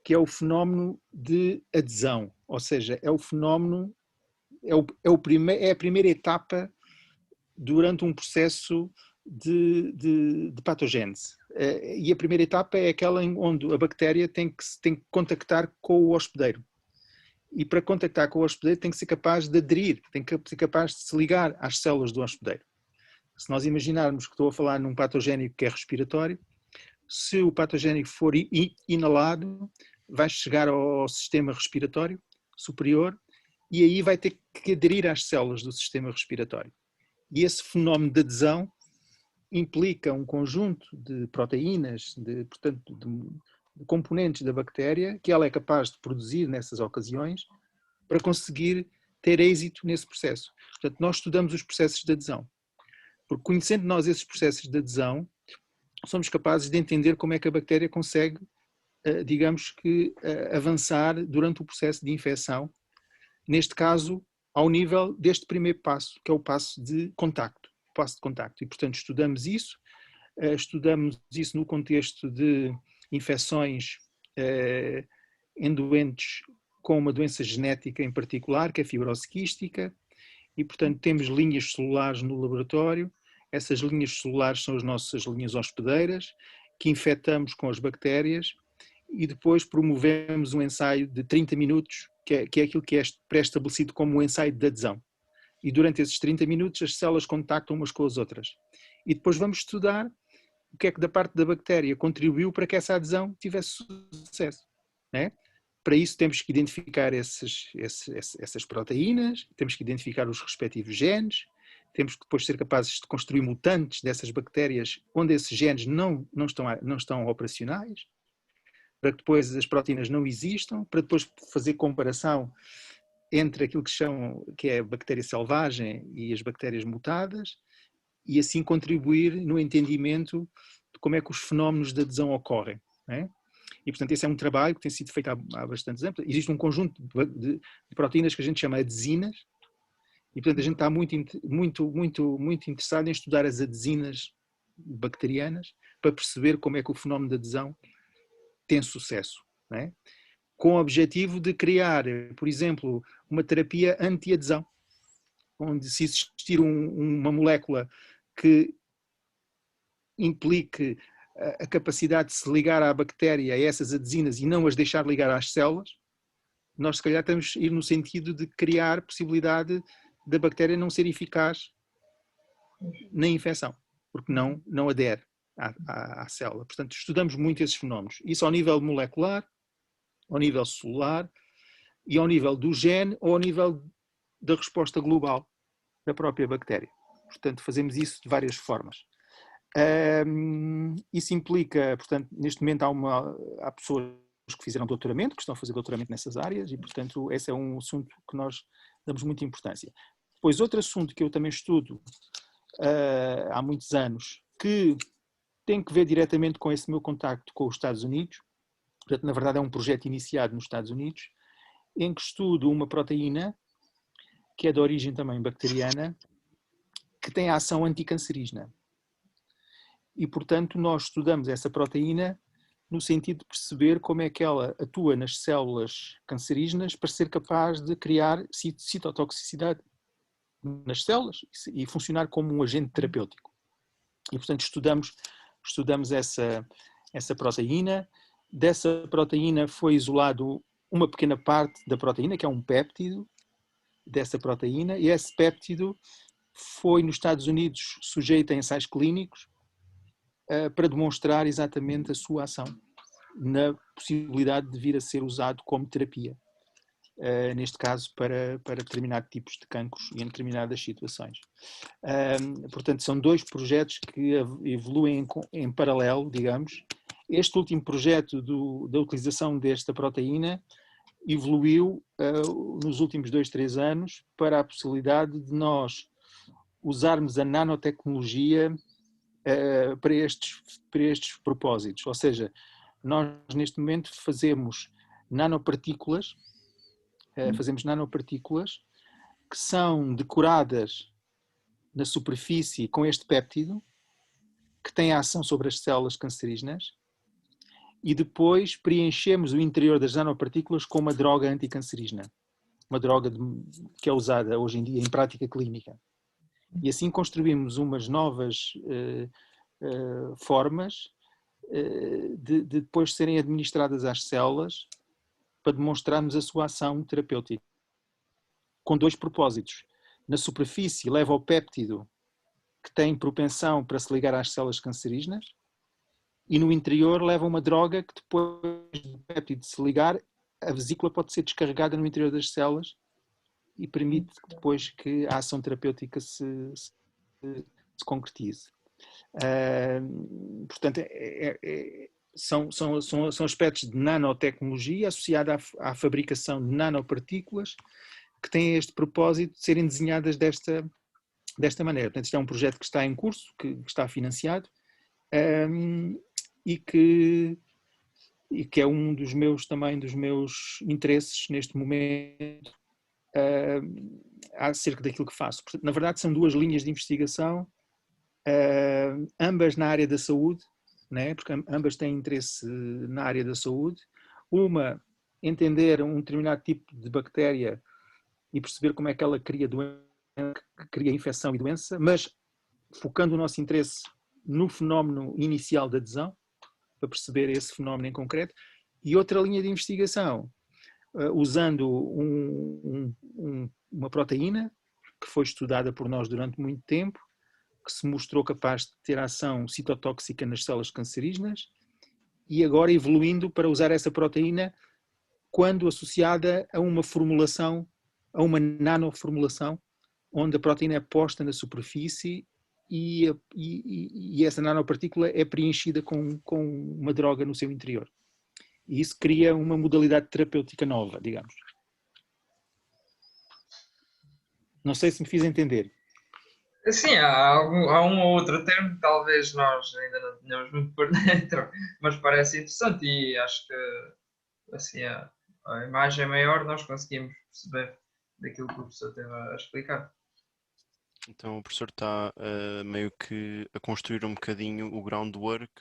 que é o fenómeno de adesão, ou seja, é o fenómeno, é a primeira etapa durante um processo de patogênese. E a primeira etapa é aquela onde a bactéria tem que contactar com o hospedeiro. E para contactar com o hospedeiro tem que ser capaz de aderir, tem que ser capaz de se ligar às células do hospedeiro. Se nós imaginarmos que estou a falar num patogénico que é respiratório, se o patogénico for inalado, vai chegar ao sistema respiratório superior e aí vai ter que aderir às células do sistema respiratório. E esse fenómeno de adesão implica um conjunto de proteínas, portanto, de componentes da bactéria que ela é capaz de produzir nessas ocasiões para conseguir ter êxito nesse processo. Portanto, nós estudamos os processos de adesão. Porque conhecendo nós esses processos de adesão, somos capazes de entender como é que a bactéria consegue, digamos que, avançar durante o processo de infecção, neste caso, ao nível deste primeiro passo, que é o passo de contacto. E, portanto, estudamos isso no contexto de infecções em doentes com uma doença genética em particular, que é a fibrose quística, e, portanto, temos linhas celulares no laboratório. Essas linhas celulares são as nossas linhas hospedeiras, que infectamos com as bactérias e depois promovemos um ensaio de 30 minutos, que é aquilo que é pré-estabelecido como um ensaio de adesão. E durante esses 30 minutos as células contactam umas com as outras. E depois vamos estudar o que é que da parte da bactéria contribuiu para que essa adesão tivesse sucesso, né? Para isso temos que identificar essas proteínas, temos que identificar os respectivos genes, temos que depois ser capazes de construir mutantes dessas bactérias onde esses genes não estão operacionais, para que depois as proteínas não existam, para depois fazer comparação entre aquilo que é a bactéria selvagem e as bactérias mutadas, e assim contribuir no entendimento de como é que os fenómenos de adesão ocorrem, né? E, portanto, esse é um trabalho que tem sido feito há bastantes anos. Existe um conjunto de proteínas que a gente chama adesinas, e, portanto, a gente está muito interessado em estudar as adesinas bacterianas para perceber como é que o fenómeno de adesão tem sucesso, não é? Com o objetivo de criar, por exemplo, uma terapia anti-adesão, onde se existir uma molécula que implique a capacidade de se ligar à bactéria, a essas adesinas, e não as deixar ligar às células, nós se calhar estamos a ir no sentido de criar possibilidade da bactéria não ser eficaz na infecção, porque não adere à célula. Portanto, estudamos muito esses fenómenos. Isso ao nível molecular, ao nível celular e ao nível do gene ou ao nível da resposta global da própria bactéria. Portanto, fazemos isso de várias formas. Isso implica, portanto, neste momento há pessoas que fizeram doutoramento, que estão a fazer doutoramento nessas áreas e, portanto, esse é um assunto que nós damos muita importância. Depois, outro assunto que eu também estudo há muitos anos, que tem que ver diretamente com esse meu contacto com os Estados Unidos, portanto, na verdade é um projeto iniciado nos Estados Unidos, em que estudo uma proteína que é de origem também bacteriana, que tem a ação anticancerígena. E, portanto, nós estudamos essa proteína no sentido de perceber como é que ela atua nas células cancerígenas para ser capaz de criar citotoxicidade nas células e funcionar como um agente terapêutico. E, portanto, estudamos essa proteína. Dessa proteína foi isolado uma pequena parte da proteína, que é um péptido dessa proteína, e esse péptido foi nos Estados Unidos sujeito a ensaios clínicos para demonstrar exatamente a sua ação na possibilidade de vir a ser usado como terapia, neste caso para determinados tipos de cancros e em determinadas situações. Portanto, são dois projetos que evoluem em paralelo, digamos. Este último projeto da utilização desta proteína evoluiu nos últimos 2-3 anos para a possibilidade de nós usarmos a nanotecnologia para estes propósitos. Ou seja, nós neste momento fazemos nanopartículas que são decoradas na superfície com este péptido, que tem a ação sobre as células cancerígenas, e depois preenchemos o interior das nanopartículas com uma droga anticancerígena, uma droga que é usada hoje em dia em prática clínica. E assim construímos umas novas formas de depois serem administradas às células para demonstrarmos a sua ação terapêutica. Com dois propósitos. Na superfície leva o péptido que tem propensão para se ligar às células cancerígenas, e no interior leva uma droga que depois do péptido se ligar, a vesícula pode ser descarregada no interior das células e permite depois que a ação terapêutica se concretize. Portanto, são aspectos de nanotecnologia associada à fabricação de nanopartículas que têm este propósito de serem desenhadas desta maneira. Portanto, isto é um projeto que está em curso, que está financiado, e que é um dos meus interesses neste momento acerca daquilo que faço. Portanto, na verdade, são duas linhas de investigação, ambas na área da saúde, né? Porque ambas têm interesse na área da saúde. Uma, entender um determinado tipo de bactéria e perceber como é que ela cria infecção e doença, mas focando o nosso interesse no fenómeno inicial da adesão, para perceber esse fenómeno em concreto. E outra linha de investigação, usando uma proteína que foi estudada por nós durante muito tempo, que se mostrou capaz de ter ação citotóxica nas células cancerígenas, e agora evoluindo para usar essa proteína quando associada a uma formulação, a uma nanoformulação, onde a proteína é posta na superfície e essa nanopartícula é preenchida com uma droga no seu interior. E isso cria uma modalidade terapêutica nova, digamos. Não sei se me fiz entender. Sim, há um ou outro termo que talvez nós ainda não tenhamos muito por dentro, mas parece interessante e acho que assim, a imagem maior nós conseguimos perceber daquilo que o professor teve a explicar. Então o professor está meio que a construir um bocadinho o groundwork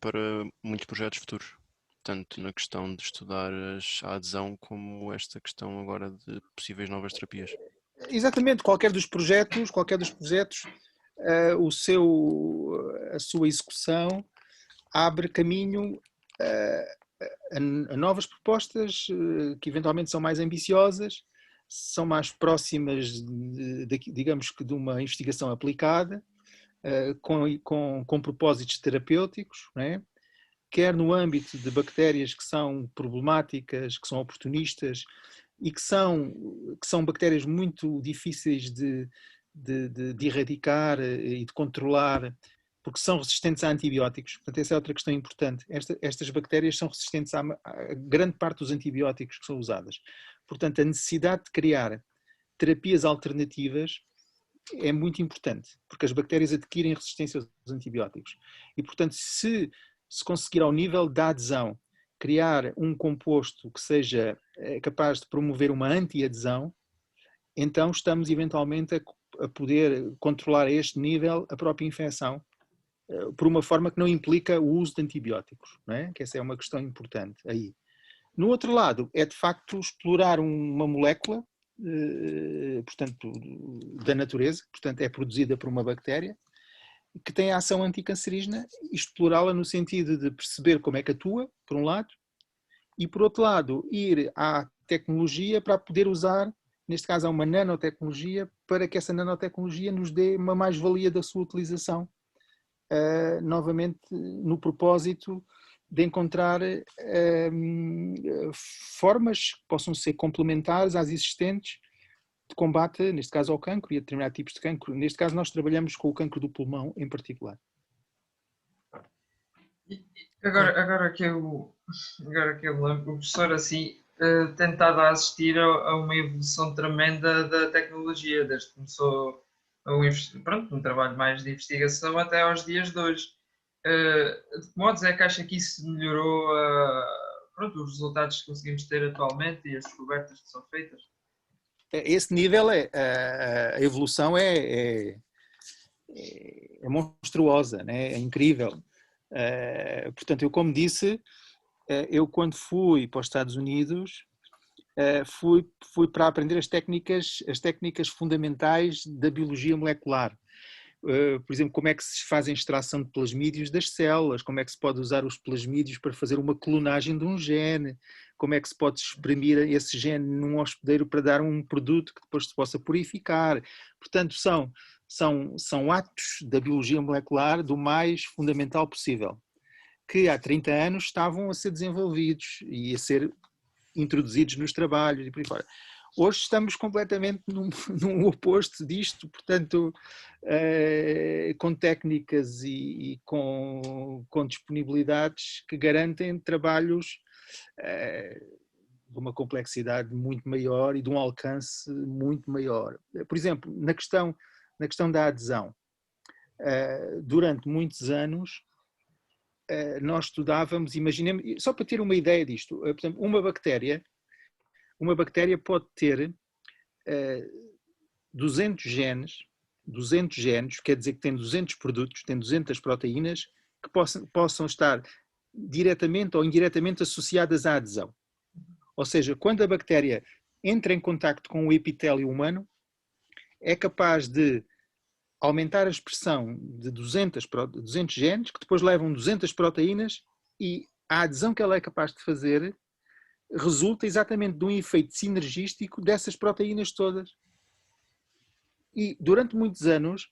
para muitos projetos futuros. tanto na questão de estudar a adesão como esta questão agora de possíveis novas terapias. Exatamente, qualquer dos projetos, a sua execução abre caminho a novas propostas que eventualmente são mais ambiciosas, são mais próximas, digamos que, de uma investigação aplicada, com propósitos terapêuticos, não é? Quer no âmbito de bactérias que são problemáticas, que são oportunistas e que são bactérias muito difíceis de erradicar e de controlar, porque são resistentes a antibióticos. Portanto, essa é outra questão importante. Estas bactérias são resistentes a grande parte dos antibióticos que são usadas. Portanto, a necessidade de criar terapias alternativas é muito importante, porque as bactérias adquirem resistência aos antibióticos. E, portanto, se conseguir ao nível da adesão criar um composto que seja capaz de promover uma anti-adesão, então estamos eventualmente a poder controlar a este nível a própria infecção, por uma forma que não implica o uso de antibióticos, não é? Que essa é uma questão importante aí. No outro lado, é de facto explorar uma molécula, portanto, da natureza, portanto é produzida por uma bactéria, que tem a ação anticancerígena, e explorá-la no sentido de perceber como é que atua, por um lado, e por outro lado, ir à tecnologia para poder usar, neste caso há uma nanotecnologia, para que essa nanotecnologia nos dê uma mais-valia da sua utilização, novamente no propósito de encontrar formas que possam ser complementares às existentes de combate, neste caso ao cancro e a determinados tipos de cancro. Neste caso nós trabalhamos com o cancro do pulmão em particular. Agora que eu lembro, o professor assim tem estado a assistir a uma evolução tremenda da tecnologia, desde que começou um trabalho mais de investigação até aos dias de hoje. De que modos é que acha que isso melhorou os resultados que conseguimos ter atualmente e as descobertas que são feitas? Esse nível, a evolução é monstruosa, né? É incrível. Portanto, eu como disse, eu quando fui para os Estados Unidos, fui para aprender as técnicas fundamentais da biologia molecular. Por exemplo, como é que se faz a extração de plasmídios das células, como é que se pode usar os plasmídios para fazer uma clonagem de um gene, como é que se pode exprimir esse gene num hospedeiro para dar um produto que depois se possa purificar. Portanto, são atos da biologia molecular do mais fundamental possível, que há 30 anos estavam a ser desenvolvidos e a ser introduzidos nos trabalhos e por aí fora. Hoje estamos completamente num oposto disto, portanto, com técnicas e com disponibilidades que garantem trabalhos de uma complexidade muito maior e de um alcance muito maior. Por exemplo, na questão da adesão, durante muitos anos, nós estudávamos, imaginemos, só para ter uma ideia disto, por exemplo, uma bactéria pode ter 200 genes, quer dizer que tem 200 produtos, tem 200 proteínas que possam estar diretamente ou indiretamente associadas à adesão. Ou seja, quando a bactéria entra em contacto com o epitélio humano, é capaz de aumentar a expressão de 200 genes, que depois levam 200 proteínas, e a adesão que ela é capaz de fazer resulta exatamente de um efeito sinergístico dessas proteínas todas. E durante muitos anos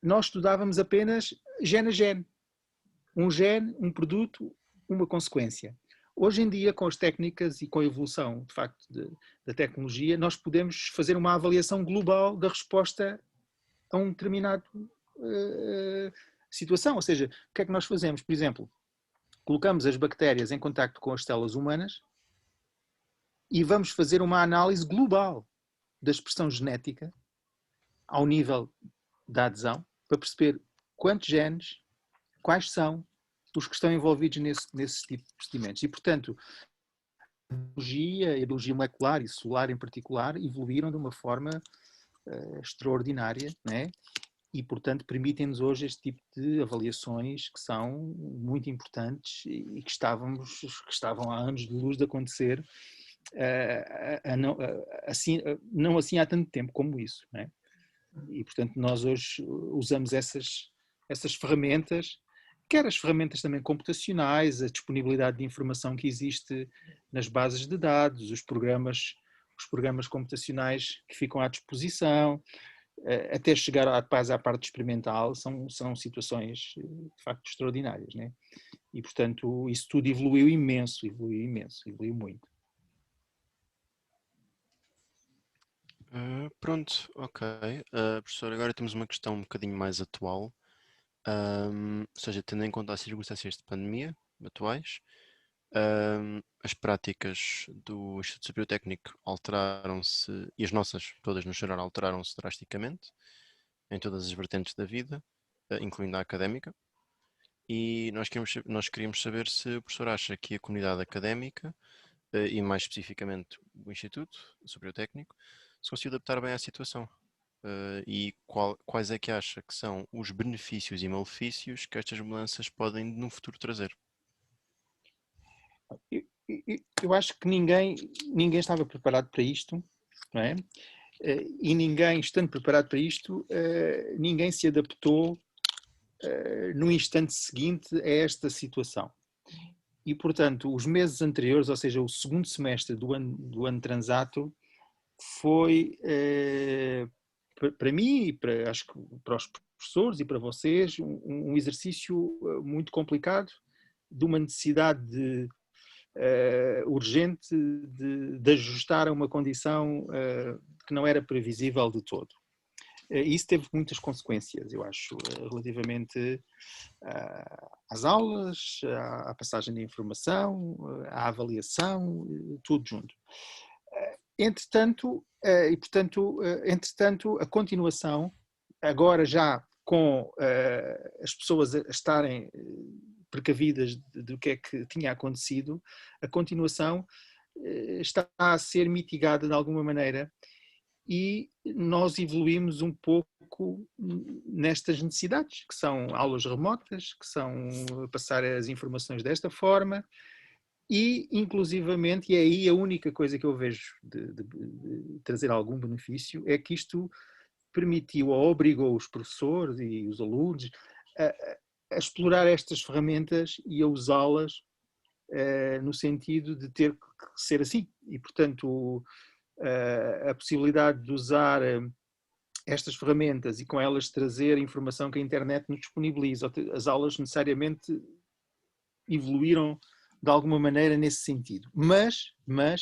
nós estudávamos apenas gene a gene. Um gene, um produto, uma consequência. Hoje em dia, com as técnicas e com a evolução, de facto, da tecnologia, nós podemos fazer uma avaliação global da resposta a um determinado situação. Ou seja, o que é que nós fazemos? Por exemplo, colocamos as bactérias em contacto com as células humanas e vamos fazer uma análise global da expressão genética ao nível da adesão, para perceber quantos genes, quais são os que estão envolvidos nesse tipo de procedimentos. E, portanto, a biologia molecular e celular em particular evoluíram de uma forma extraordinária, né? e, portanto, permitem-nos hoje este tipo de avaliações que são muito importantes e que estavam há anos de luz de acontecer, não assim há tanto tempo como isso, não é? E, portanto, nós hoje usamos essas ferramentas, quer as ferramentas também computacionais, a disponibilidade de informação que existe nas bases de dados, os programas computacionais que ficam à disposição, até chegar à parte experimental, são situações de facto extraordinárias, né? E, portanto, isso tudo evoluiu muito. Pronto, ok. Professor, agora temos uma questão um bocadinho mais atual. Ou seja, tendo em conta as circunstâncias de pandemia atuais, as práticas do Instituto Superior Técnico alteraram-se, e as nossas, todas no geral, alteraram-se drasticamente em todas as vertentes da vida, incluindo a académica. E nós queríamos saber se o professor acha que a comunidade académica, e mais especificamente o Instituto Superior Técnico, se conseguiu adaptar bem à situação. E quais é que acha que são os benefícios e malefícios que estas mudanças podem no futuro trazer? Eu acho que ninguém estava preparado para isto, não é? E ninguém, estando preparado para isto, ninguém se adaptou no instante seguinte a esta situação. E, portanto, os meses anteriores, ou seja, o segundo semestre do ano transato, foi, para mim e acho que para os professores e para vocês, um exercício muito complicado, de uma necessidade urgente de ajustar a uma condição que não era previsível de todo. Isso teve muitas consequências, eu acho, relativamente às aulas, à passagem de informação, à avaliação, tudo junto. Entretanto, a continuação, agora já com as pessoas a estarem precavidas do que é que tinha acontecido, a continuação está a ser mitigada de alguma maneira e nós evoluímos um pouco nestas necessidades, que são aulas remotas, que são passar as informações desta forma e, inclusivamente, e é aí a única coisa que eu vejo de trazer algum benefício, é que isto permitiu ou obrigou os professores e os alunos a explorar estas ferramentas e a usá-las no sentido de ter que ser assim. E, portanto, a possibilidade de usar estas ferramentas e com elas trazer a informação que a internet nos disponibiliza. As aulas necessariamente evoluíram de alguma maneira nesse sentido. Mas,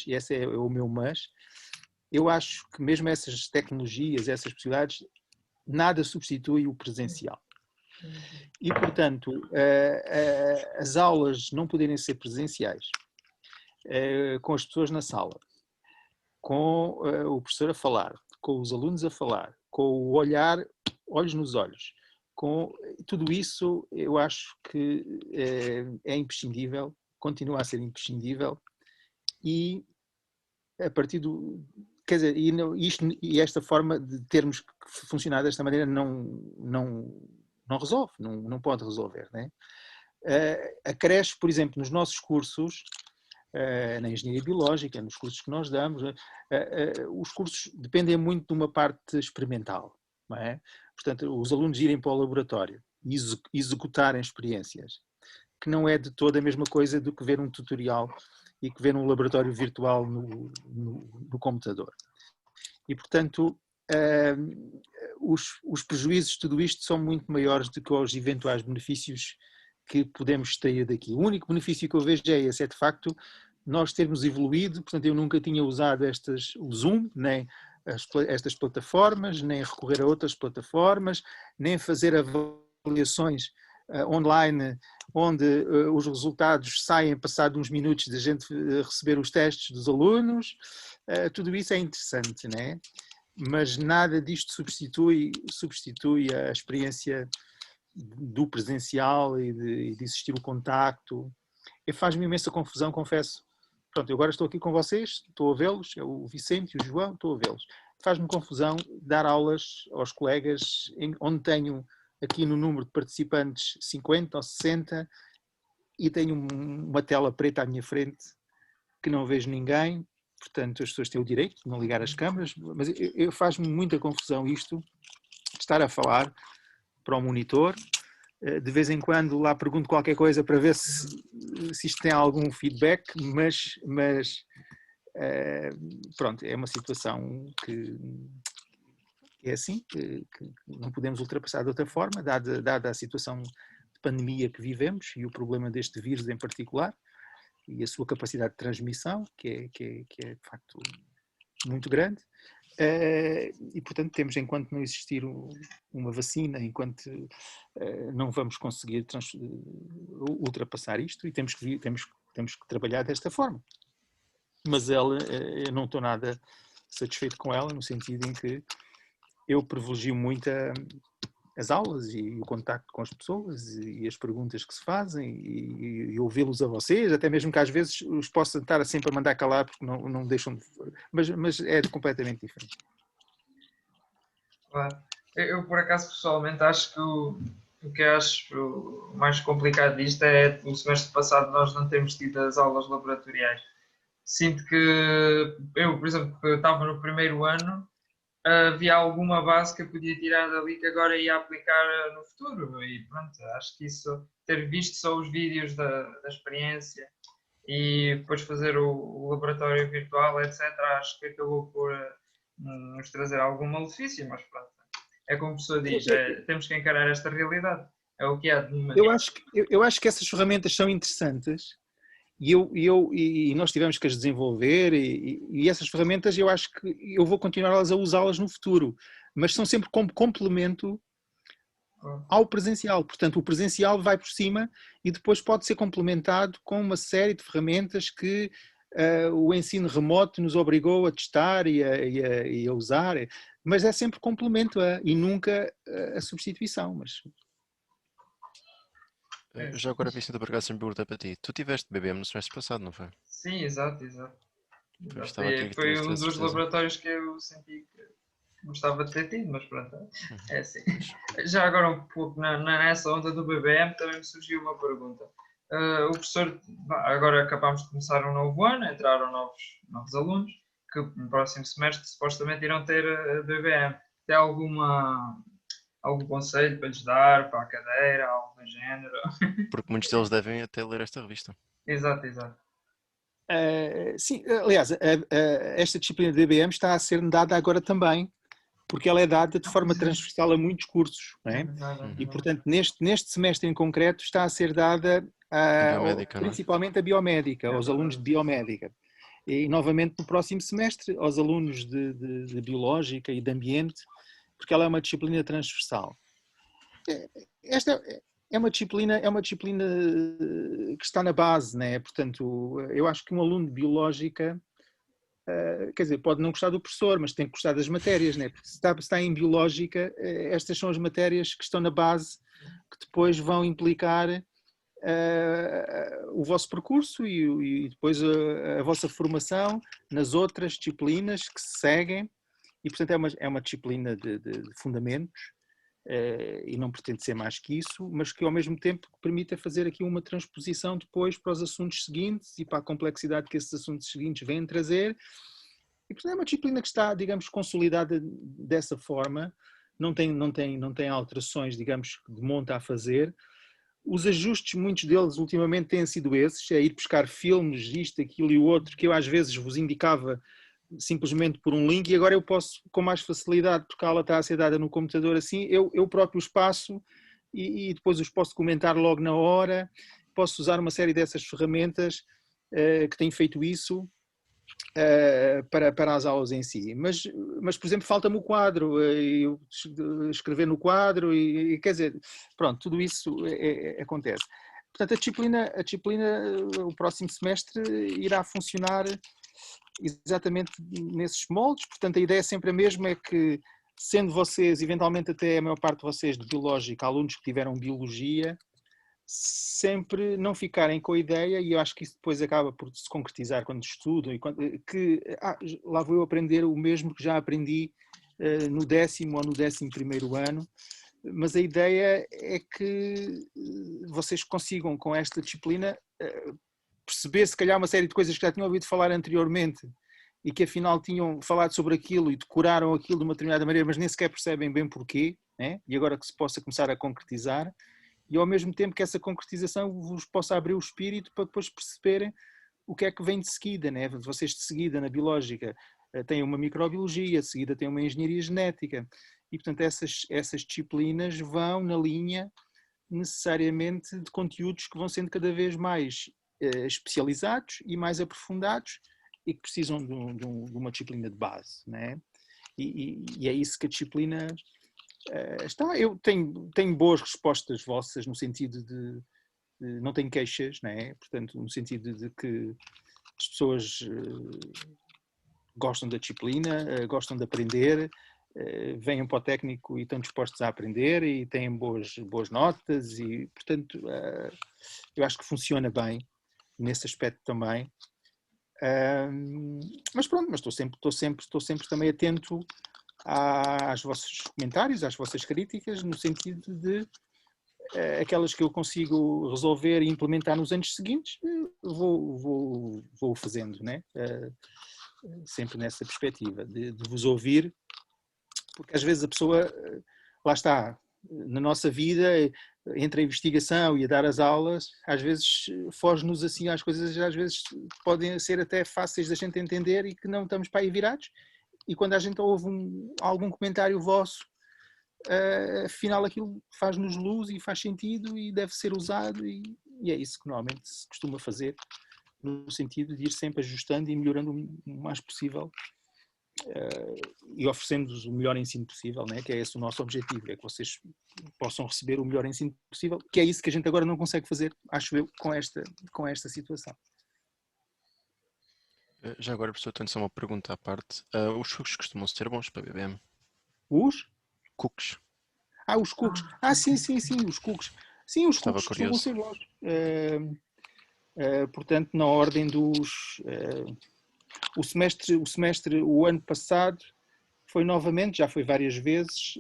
e esse é o meu mas, eu acho que mesmo essas tecnologias, essas possibilidades, nada substitui o presencial. E, portanto, as aulas não poderem ser presenciais, com as pessoas na sala, com o professor a falar, com os alunos a falar, com o olhar, olhos nos olhos, com tudo isso, eu acho que é imprescindível, continua a ser imprescindível e a partir do... Quer dizer, e esta forma de termos que funcionar desta maneira não resolve, não pode resolver, né? Acresce, por exemplo, nos nossos cursos, na engenharia biológica, nos cursos que nós damos, os cursos dependem muito de uma parte experimental, não é? Portanto, os alunos irem para o laboratório e executarem experiências, que não é de toda a mesma coisa do que ver um tutorial e que ver um laboratório virtual no computador. E, portanto, os prejuízos de tudo isto são muito maiores do que os eventuais benefícios que podemos extrair daqui. O único benefício que eu vejo é esse, é de facto nós termos evoluído, portanto eu nunca tinha usado o Zoom, nem estas plataformas, nem recorrer a outras plataformas, nem fazer avaliações online, onde os resultados saem passado uns minutos de a gente receber os testes dos alunos. Tudo isso é interessante, né? Mas nada disto substitui a experiência do presencial e de existir o contacto. Faz-me imensa confusão, confesso. Pronto, eu agora estou aqui com vocês, estou a vê-los, é o Vicente e o João, estou a vê-los. faz-me confusão dar aulas aos colegas onde tenho aqui no número de participantes 50 ou 60 e tenho uma tela preta à minha frente que não vejo ninguém, portanto as pessoas têm o direito de não ligar as câmaras, mas faz-me muita confusão isto, estar a falar para o monitor, de vez em quando lá pergunto qualquer coisa para ver se isto tem algum feedback, mas pronto, é uma situação que é assim, que não podemos ultrapassar de outra forma, dada a situação de pandemia que vivemos e o problema deste vírus em particular e a sua capacidade de transmissão, que é de facto muito grande. E portanto temos, enquanto não existir uma vacina, enquanto não vamos conseguir ultrapassar isto, e temos que trabalhar desta forma. Mas eu não estou nada satisfeito com ela, no sentido em que eu privilegio muito as aulas e o contacto com as pessoas e as perguntas que se fazem e ouvi-los a vocês, até mesmo que às vezes os possa estar sempre a mandar calar porque não deixam de... Mas é completamente diferente. Claro. Eu, por acaso, pessoalmente, acho que o que acho mais complicado disto é o semestre passado nós não temos tido as aulas laboratoriais. Sinto que eu, por exemplo, que estava no primeiro ano, havia alguma base que eu podia tirar dali que agora ia aplicar no futuro. E pronto, acho que isso, ter visto só os vídeos da experiência e depois fazer o laboratório virtual, etc., acho que acabou por nos trazer algum malefício, mas pronto. É como a pessoa diz, temos que encarar esta realidade. É o que há de momento. Eu acho que essas ferramentas são interessantes e nós tivemos que as desenvolver e essas ferramentas eu acho que eu vou continuar a usá-las no futuro, mas são sempre como complemento ao presencial. Portanto, o presencial vai por cima e depois pode ser complementado com uma série de ferramentas que o ensino remoto nos obrigou a testar e a usar, mas é sempre complemento e nunca a substituição. Mas... Já agora, Vicente, por acaso, sempre perguntar para ti. Tu tiveste BBM no semestre passado, não foi? Sim, exato. Foi um dos laboratórios que eu senti que gostava de ter tido, mas pronto, é assim. Já agora um pouco nessa onda do BBM também me surgiu uma pergunta. O professor, agora acabámos de começar um novo ano, entraram novos alunos, que no próximo semestre supostamente irão ter BBM. Tem algum conselho para lhes dar, para a cadeira, algo do género? Porque muitos deles devem até ler esta revista. Exato. Sim, aliás, esta disciplina de BBM está a ser dada agora também, porque ela é dada de forma transversal a muitos cursos, não é? E, portanto, neste semestre em concreto está a ser dada principalmente a biomédica, aos alunos de biomédica. E, novamente, no próximo semestre, aos alunos de biológica e de ambiente, porque ela é uma disciplina transversal. Esta é uma disciplina que está na base, né? Portanto, eu acho que um aluno de biológica, quer dizer, pode não gostar do professor, mas tem que gostar das matérias, né? Porque se está em biológica, estas são as matérias que estão na base, que depois vão implicar o vosso percurso e depois a vossa formação nas outras disciplinas que se seguem. E, portanto, é uma disciplina de fundamentos e não pretende ser mais que isso, mas que, ao mesmo tempo, permita fazer aqui uma transposição depois para os assuntos seguintes e para a complexidade que esses assuntos seguintes vêm trazer. E, portanto, é uma disciplina que está, digamos, consolidada dessa forma, não tem alterações, digamos, de monta a fazer. Os ajustes, muitos deles, ultimamente, têm sido esses, é ir buscar filmes, isto, aquilo e o outro, que eu às vezes vos indicava simplesmente por um link, e agora eu posso com mais facilidade, porque a aula está a ser dada no computador assim, eu próprio os passo e depois os posso comentar logo na hora, posso usar uma série dessas ferramentas que têm feito isso para as aulas em si. Mas por exemplo, falta-me o quadro, eu escrever no quadro e quer dizer, pronto, tudo isso acontece. Portanto, a disciplina, o próximo semestre irá funcionar exatamente nesses moldes, portanto a ideia é sempre a mesma, é que sendo vocês, eventualmente até a maior parte de vocês de biológica, alunos que tiveram biologia, sempre não ficarem com a ideia, e eu acho que isso depois acaba por se concretizar quando estudam, que lá vou eu aprender o mesmo que já aprendi no 10º ou no 11º ano, mas a ideia é que vocês consigam com esta disciplina perceber se calhar uma série de coisas que já tinham ouvido falar anteriormente e que afinal tinham falado sobre aquilo e decoraram aquilo de uma determinada maneira, mas nem sequer percebem bem porquê, né? E agora que se possa começar a concretizar, e ao mesmo tempo que essa concretização vos possa abrir o espírito para depois perceberem o que é que vem de seguida, né? Vocês de seguida na biológica têm uma microbiologia, de seguida têm uma engenharia genética, e portanto essas disciplinas vão na linha necessariamente de conteúdos que vão sendo cada vez mais especializados e mais aprofundados e que precisam de uma disciplina de base, né? E é isso que a disciplina está. Eu tenho boas respostas vossas no sentido de não tenho queixas, né? Portanto, no sentido de que as pessoas gostam da disciplina, gostam de aprender, venham para o técnico e estão dispostos a aprender e têm boas notas e, portanto, eu acho que funciona bem nesse aspecto também. Mas pronto, mas estou sempre também atento aos vossos comentários, às vossas críticas, no sentido de aquelas que eu consigo resolver e implementar nos anos seguintes, vou fazendo, né? Sempre nessa perspectiva de vos ouvir, porque às vezes a pessoa, lá está, na nossa vida, entre a investigação e a dar as aulas, às vezes foge-nos assim às coisas, às vezes podem ser até fáceis da gente entender e que não estamos para aí virados, e quando a gente ouve algum comentário vosso, afinal aquilo faz-nos luz e faz sentido e deve ser usado, e é isso que normalmente se costuma fazer, no sentido de ir sempre ajustando e melhorando o mais possível e oferecendo-vos o melhor ensino possível, né? Que é esse o nosso objetivo, é que vocês possam receber o melhor ensino possível, que é isso que a gente agora não consegue fazer, acho eu, com esta situação. Já agora, professor, tenho só uma pergunta à parte. Os sucos costumam ser bons para BBM? Os? Cooks. Os cookies. Sim, os cookies. Sim, os Estava cookies costumam curioso. ser bons. Portanto, na ordem dos... o ano passado foi novamente, já foi várias vezes,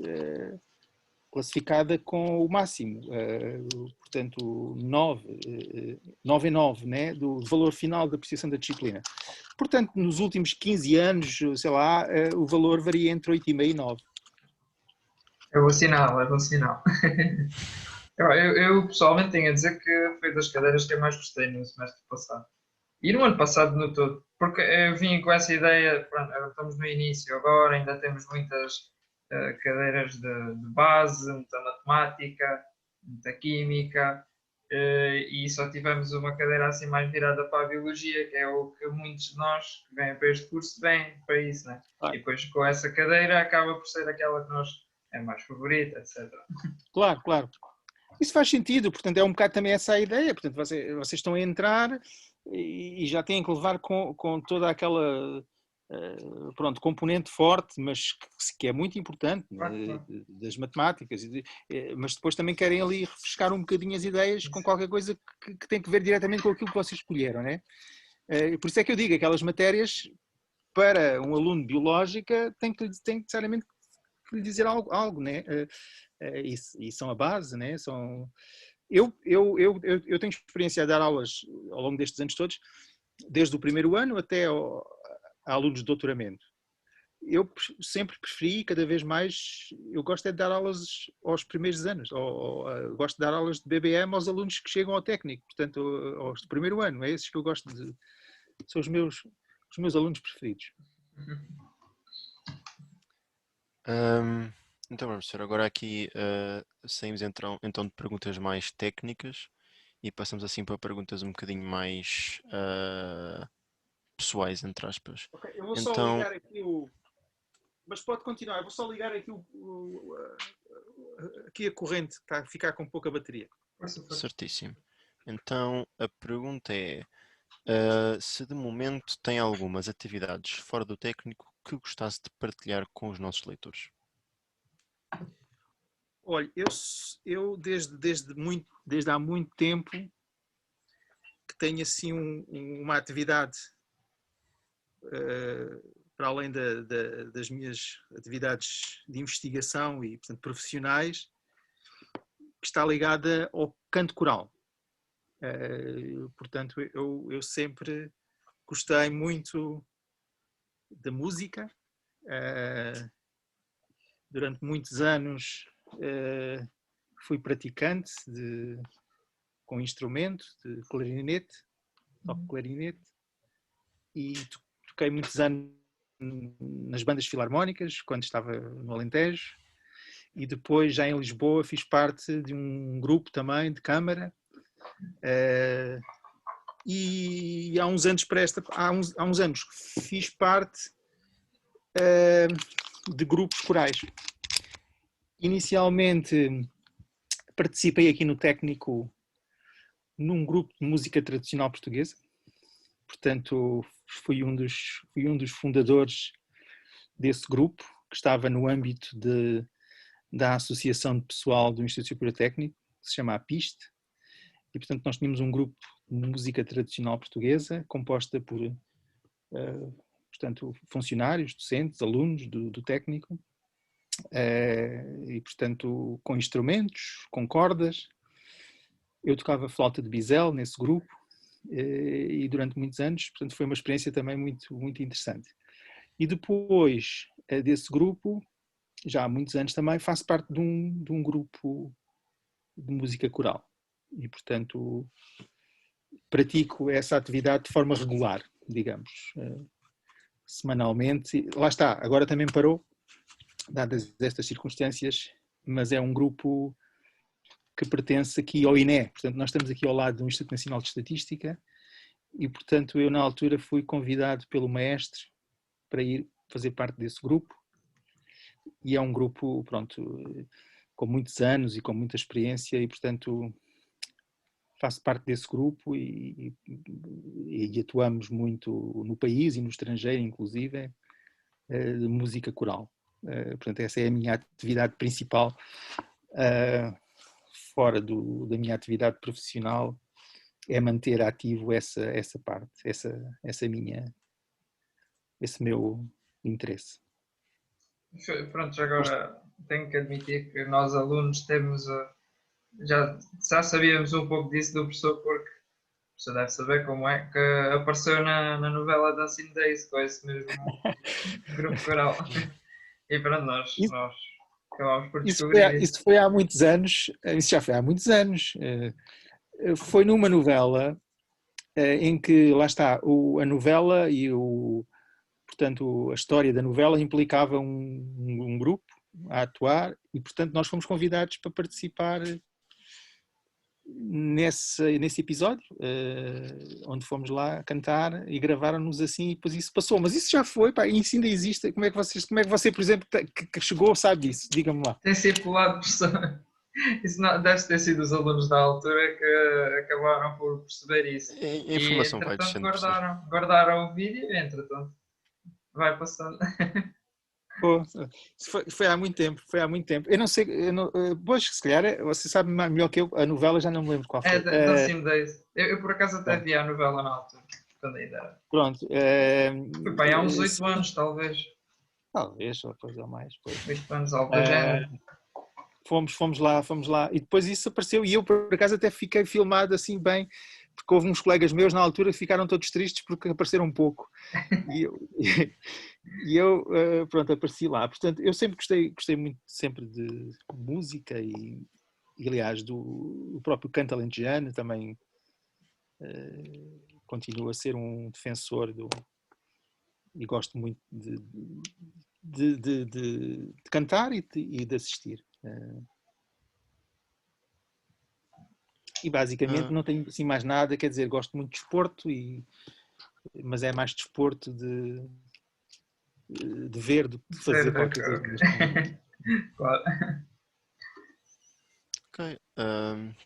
classificada com o máximo, portanto 9 em 9, né, do valor final da apreciação da disciplina. Portanto, nos últimos 15 anos, sei lá, o valor varia entre 8,5 e 9. É bom sinal, é bom sinal. Eu pessoalmente tenho a dizer que foi das cadeiras que eu mais gostei no semestre passado. E no ano passado no todo, porque eu vim com essa ideia, pronto, estamos no início agora, ainda temos muitas cadeiras de base, muita matemática, muita química, e só tivemos uma cadeira assim mais virada para a biologia, que é o que muitos de nós que vêm para este curso vêm para isso, né? E depois com essa cadeira acaba por ser aquela que nós é mais favorita, etc. Claro, claro. Isso faz sentido, portanto, é um bocado também essa a ideia. Portanto, vocês estão a entrar e já têm que levar com toda aquela pronto, componente forte, mas que é muito importante, Claro. das matemáticas, mas depois também querem ali refrescar um bocadinho as ideias com qualquer coisa que tem que ver diretamente com aquilo que vocês escolheram, né? Por isso é que eu digo, aquelas matérias para um aluno de biológica tem necessariamente que lhe dizer algo, né? E são a base, né? Eu tenho experiência a dar aulas ao longo destes anos todos, desde o primeiro ano até a alunos de doutoramento. Eu sempre preferi, cada vez mais, eu gosto é de dar aulas aos primeiros anos, gosto de dar aulas de BBM aos alunos que chegam ao técnico, portanto, aos do primeiro ano, é esses que eu gosto são os meus alunos preferidos. Então, professor, agora aqui saímos então de perguntas mais técnicas e passamos assim para perguntas um bocadinho mais pessoais, entre aspas. Ok, eu vou então... só ligar aqui Mas pode continuar, eu vou só ligar aqui aqui a corrente, que está a ficar com pouca bateria. Certíssimo. Então, a pergunta é se de momento tem algumas atividades fora do técnico que gostasse de partilhar com os nossos leitores. Olha, eu desde há muito tempo que tenho assim uma atividade para além das minhas atividades de investigação e, portanto, profissionais, que está ligada ao canto coral. Portanto, eu sempre gostei muito da música. Durante muitos anos fui praticante com instrumento de clarinete, toco clarinete, e toquei muitos anos nas bandas filarmónicas, quando estava no Alentejo, e depois já em Lisboa fiz parte de um grupo também de câmara, e há uns anos fiz parte de grupos corais. Inicialmente participei aqui no técnico num grupo de música tradicional portuguesa, portanto fui um dos fundadores desse grupo, que estava no âmbito da Associação de Pessoal do Instituto Superior Técnico, que se chama APIST, e portanto nós tínhamos um grupo de música tradicional portuguesa, composta por portanto, funcionários, docentes, alunos do técnico, e portanto com instrumentos, com cordas. Eu tocava flauta de bisel nesse grupo, e durante muitos anos, portanto foi uma experiência também muito, muito interessante. E depois desse grupo, já há muitos anos também, faço parte de um grupo de música coral. E, portanto, pratico essa atividade de forma regular, digamos, semanalmente. Lá está, agora também parou, dadas estas circunstâncias, mas é um grupo que pertence aqui ao INE. Portanto, nós estamos aqui ao lado do Instituto Nacional de Estatística e, portanto, eu na altura fui convidado pelo maestro para ir fazer parte desse grupo. E é um grupo, pronto, com muitos anos e com muita experiência e, portanto, faço parte desse grupo e atuamos muito no país e no estrangeiro, inclusive, de música coral. Portanto, essa é a minha atividade principal, fora da minha atividade profissional, é manter ativo essa parte, esse meu interesse. Pronto, agora tenho que admitir que nós alunos já sabíamos um pouco disso do professor, porque o professor deve saber como é que apareceu na novela Dancing Days com esse mesmo grupo coral. E pronto, nós acabámos por descobrir isso. Isso foi há muitos anos, isso já foi há muitos anos. Foi numa novela em que, lá está, a novela e portanto, a história da novela implicava um grupo a atuar e, portanto, nós fomos convidados para participar nesse episódio, onde fomos lá cantar e gravaram-nos assim e depois isso passou. Mas isso já foi, pá, e isso ainda existe. Como é que você, por exemplo, que chegou, sabe disso? Diga-me lá. Tem circulado, professor. Isso não, deve ter sido os alunos da altura que acabaram por perceber isso. A informação vai Entretanto, descendo, professor. guardaram o vídeo e, entretanto, vai passando. Pô, foi há muito tempo, Eu não sei, pois, se calhar, você sabe melhor que eu, a novela já não me lembro qual foi. É Dancing Days. Eu, por acaso até vi a novela na altura, quando ainda era. Pronto. Foi bem, há uns 8 anos, talvez. Talvez, ou depois ou mais. 8 anos, algo do género. Fomos lá, e depois isso apareceu, e eu por acaso até fiquei filmado assim bem, porque houve uns colegas meus na altura que ficaram todos tristes porque apareceram um pouco, e eu pronto, apareci lá. Portanto, eu sempre gostei muito sempre de música e aliás, do próprio canto alentejano também continuo a ser um defensor e gosto muito de cantar e de assistir. E basicamente não tenho assim mais nada, quer dizer, gosto muito de desporto, mas é mais desporto de ver do que de fazer qualquer coisa. Claro. Ok,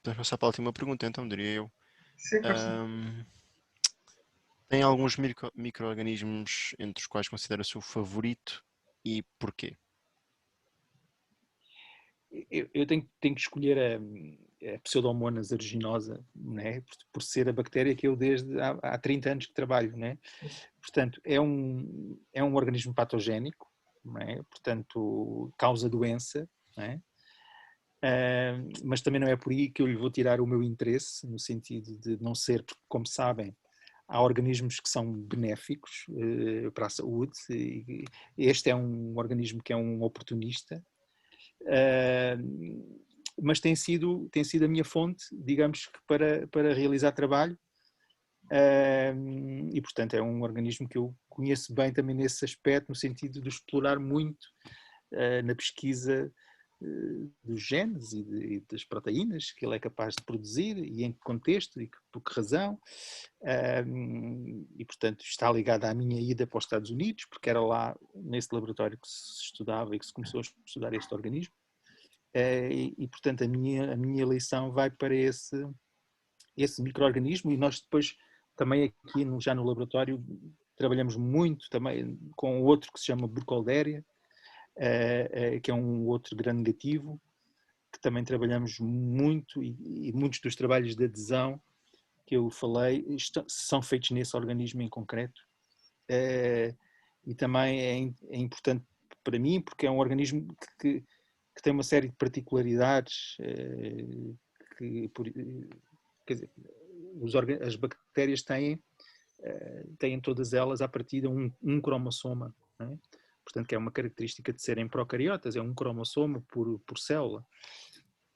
podemos passar para a última pergunta então, diria eu. Sim, tem alguns micro-organismos entre os quais considera o seu favorito e porquê? eu tenho que escolher a Pseudomonas aeruginosa, né? Por ser a bactéria que eu desde há 30 anos que trabalho, né? Portanto, é um organismo patogénico, né? Portanto, causa doença, né? Mas também não é por aí que eu lhe vou tirar o meu interesse, no sentido de não ser, porque, como sabem, há organismos que são benéficos para a saúde. E este é um organismo que é um oportunista, mas tem sido a minha fonte, digamos que para realizar trabalho, e portanto é um organismo que eu conheço bem também nesse aspecto, no sentido de explorar muito na pesquisa dos genes e das proteínas que ele é capaz de produzir e em que contexto e por que razão, e portanto está ligado à minha ida para os Estados Unidos, porque era lá nesse laboratório que se estudava e que se começou a estudar este organismo, e portanto a minha eleição vai para esse micro-organismo. E nós depois também aqui já no laboratório trabalhamos muito também com outro que se chama Burkholderia, que é um outro gram negativo, que também trabalhamos muito, e muitos dos trabalhos de adesão que eu falei são feitos nesse organismo em concreto. E também é importante para mim, porque é um organismo que tem uma série de particularidades, quer dizer, as bactérias têm todas elas à partida um cromossoma, não é? Portanto, que é uma característica de serem procariotas, é um cromossoma por célula.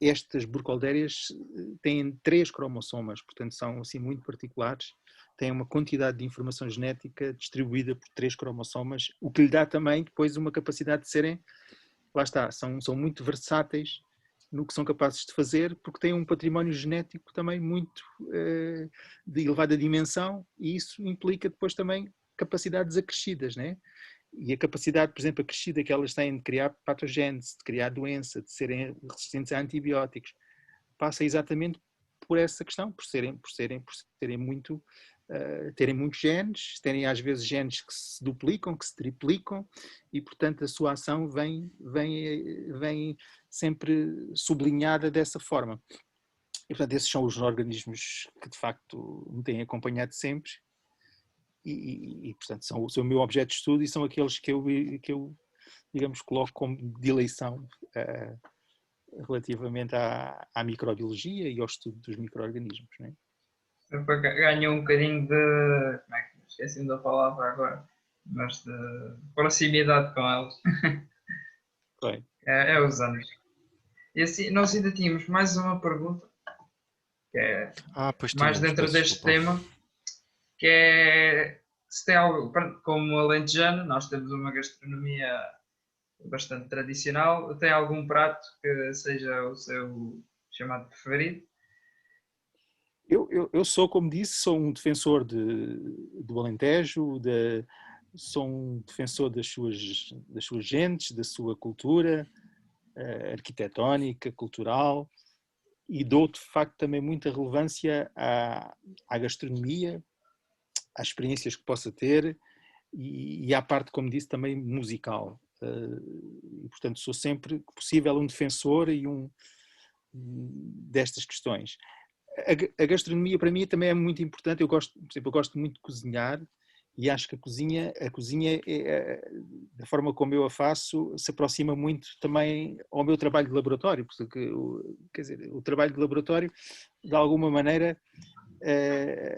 Estas Burkholderias têm 3 cromossomas, portanto são assim muito particulares, têm uma quantidade de informação genética distribuída por 3 cromossomas, o que lhe dá também depois uma capacidade de serem, lá está, são muito versáteis no que são capazes de fazer, porque têm um património genético também muito de elevada dimensão, e isso implica depois também capacidades acrescidas, né? E a capacidade, por exemplo, acrescida que elas têm de criar patogénese, de criar doença, de serem resistentes a antibióticos, passa exatamente por essa questão, por serem muito, terem muitos genes, terem às vezes genes que se duplicam, que se triplicam, e portanto a sua ação vem sempre sublinhada dessa forma. E portanto esses são os organismos que de facto me têm acompanhado sempre, e portanto são o meu objeto de estudo, e são aqueles que eu digamos, coloco como de eleição relativamente à microbiologia e ao estudo dos micro-organismos. Não é? Ganhou um bocadinho de. Como é que esqueci da palavra agora? Mas de proximidade com eles. Bem, É os anos. E assim, nós ainda tínhamos mais uma pergunta, que é Pois mais tínhamos, dentro peço deste desculpa. tema, que é se tem algo, pronto, como alentejano, nós temos uma gastronomia bastante tradicional. Tem algum prato que seja o seu chamado preferido? eu sou, como disse, sou um defensor do Alentejo, sou um defensor das suas gentes, da sua cultura arquitetónica, cultural, e dou de facto também muita relevância à gastronomia, às experiências que possa ter, e à parte, como disse, também musical. E, portanto, sou sempre que possível um defensor destas questões. A gastronomia para mim também é muito importante. Por exemplo, eu gosto muito de cozinhar, e acho que a cozinha da forma como eu a faço, se aproxima muito também ao meu trabalho de laboratório, porque quer dizer, o trabalho de laboratório de alguma maneira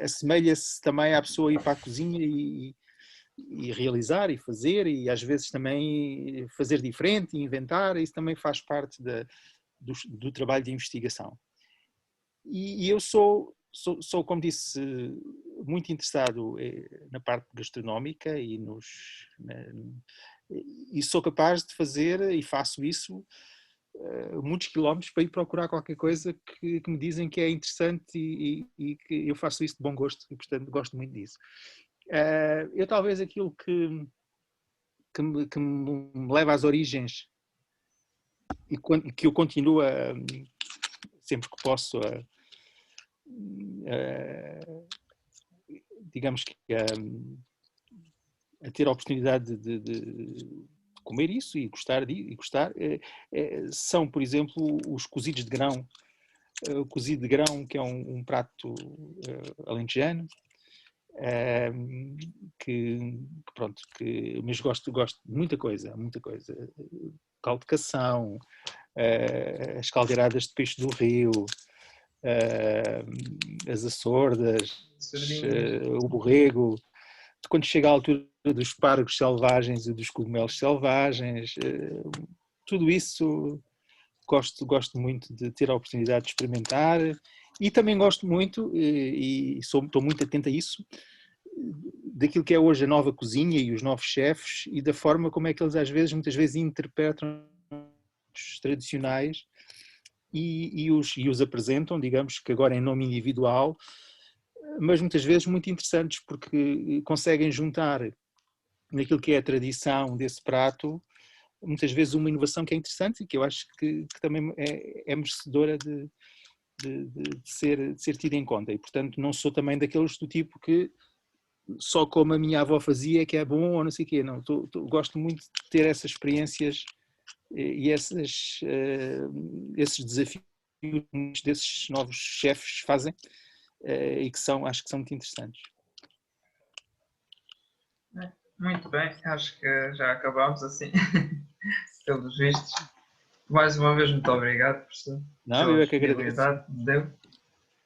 assemelha-se também à pessoa ir para a cozinha e realizar e fazer, e às vezes também fazer diferente e inventar. Isso também faz parte do trabalho de investigação. E eu sou, como disse, muito interessado na parte gastronómica e sou capaz de fazer, e faço isso, muitos quilómetros para ir procurar qualquer coisa que me dizem que é interessante, e que eu faço isso de bom gosto, e portanto gosto muito disso. Eu talvez aquilo que me leva às origens, e que eu continuo sempre que posso digamos que a ter a oportunidade de comer isso e gostar, são, por exemplo, os cozidos de grão. O cozido de grão, que é um prato alentejano, pronto, mas gosto de muita coisa. Caldo de cação, as caldeiradas de peixe do rio, as açordas, o borrego. Quando chega à altura dos espargos selvagens e dos cogumelos selvagens, tudo isso gosto muito de ter a oportunidade de experimentar, e também gosto muito, e estou muito atento a isso, daquilo que é hoje a nova cozinha e os novos chefes, e da forma como é que eles muitas vezes interpretam os tradicionais e os apresentam, digamos que agora em nome individual, mas muitas vezes muito interessantes, porque conseguem juntar naquilo que é a tradição desse prato, muitas vezes uma inovação que é interessante e que eu acho que também é merecedora de ser tida em conta. E, portanto, não sou também daqueles do tipo que só como a minha avó fazia que é bom ou não sei o quê. Não, gosto muito de ter essas experiências e esses desafios que muitos desses novos chefes fazem, e que acho que são muito interessantes. Muito bem, acho que já acabámos assim, pelos vistos. Mais uma vez, muito obrigado, professor, Não, pela eu é que agradeço. disponibilidade que me deu.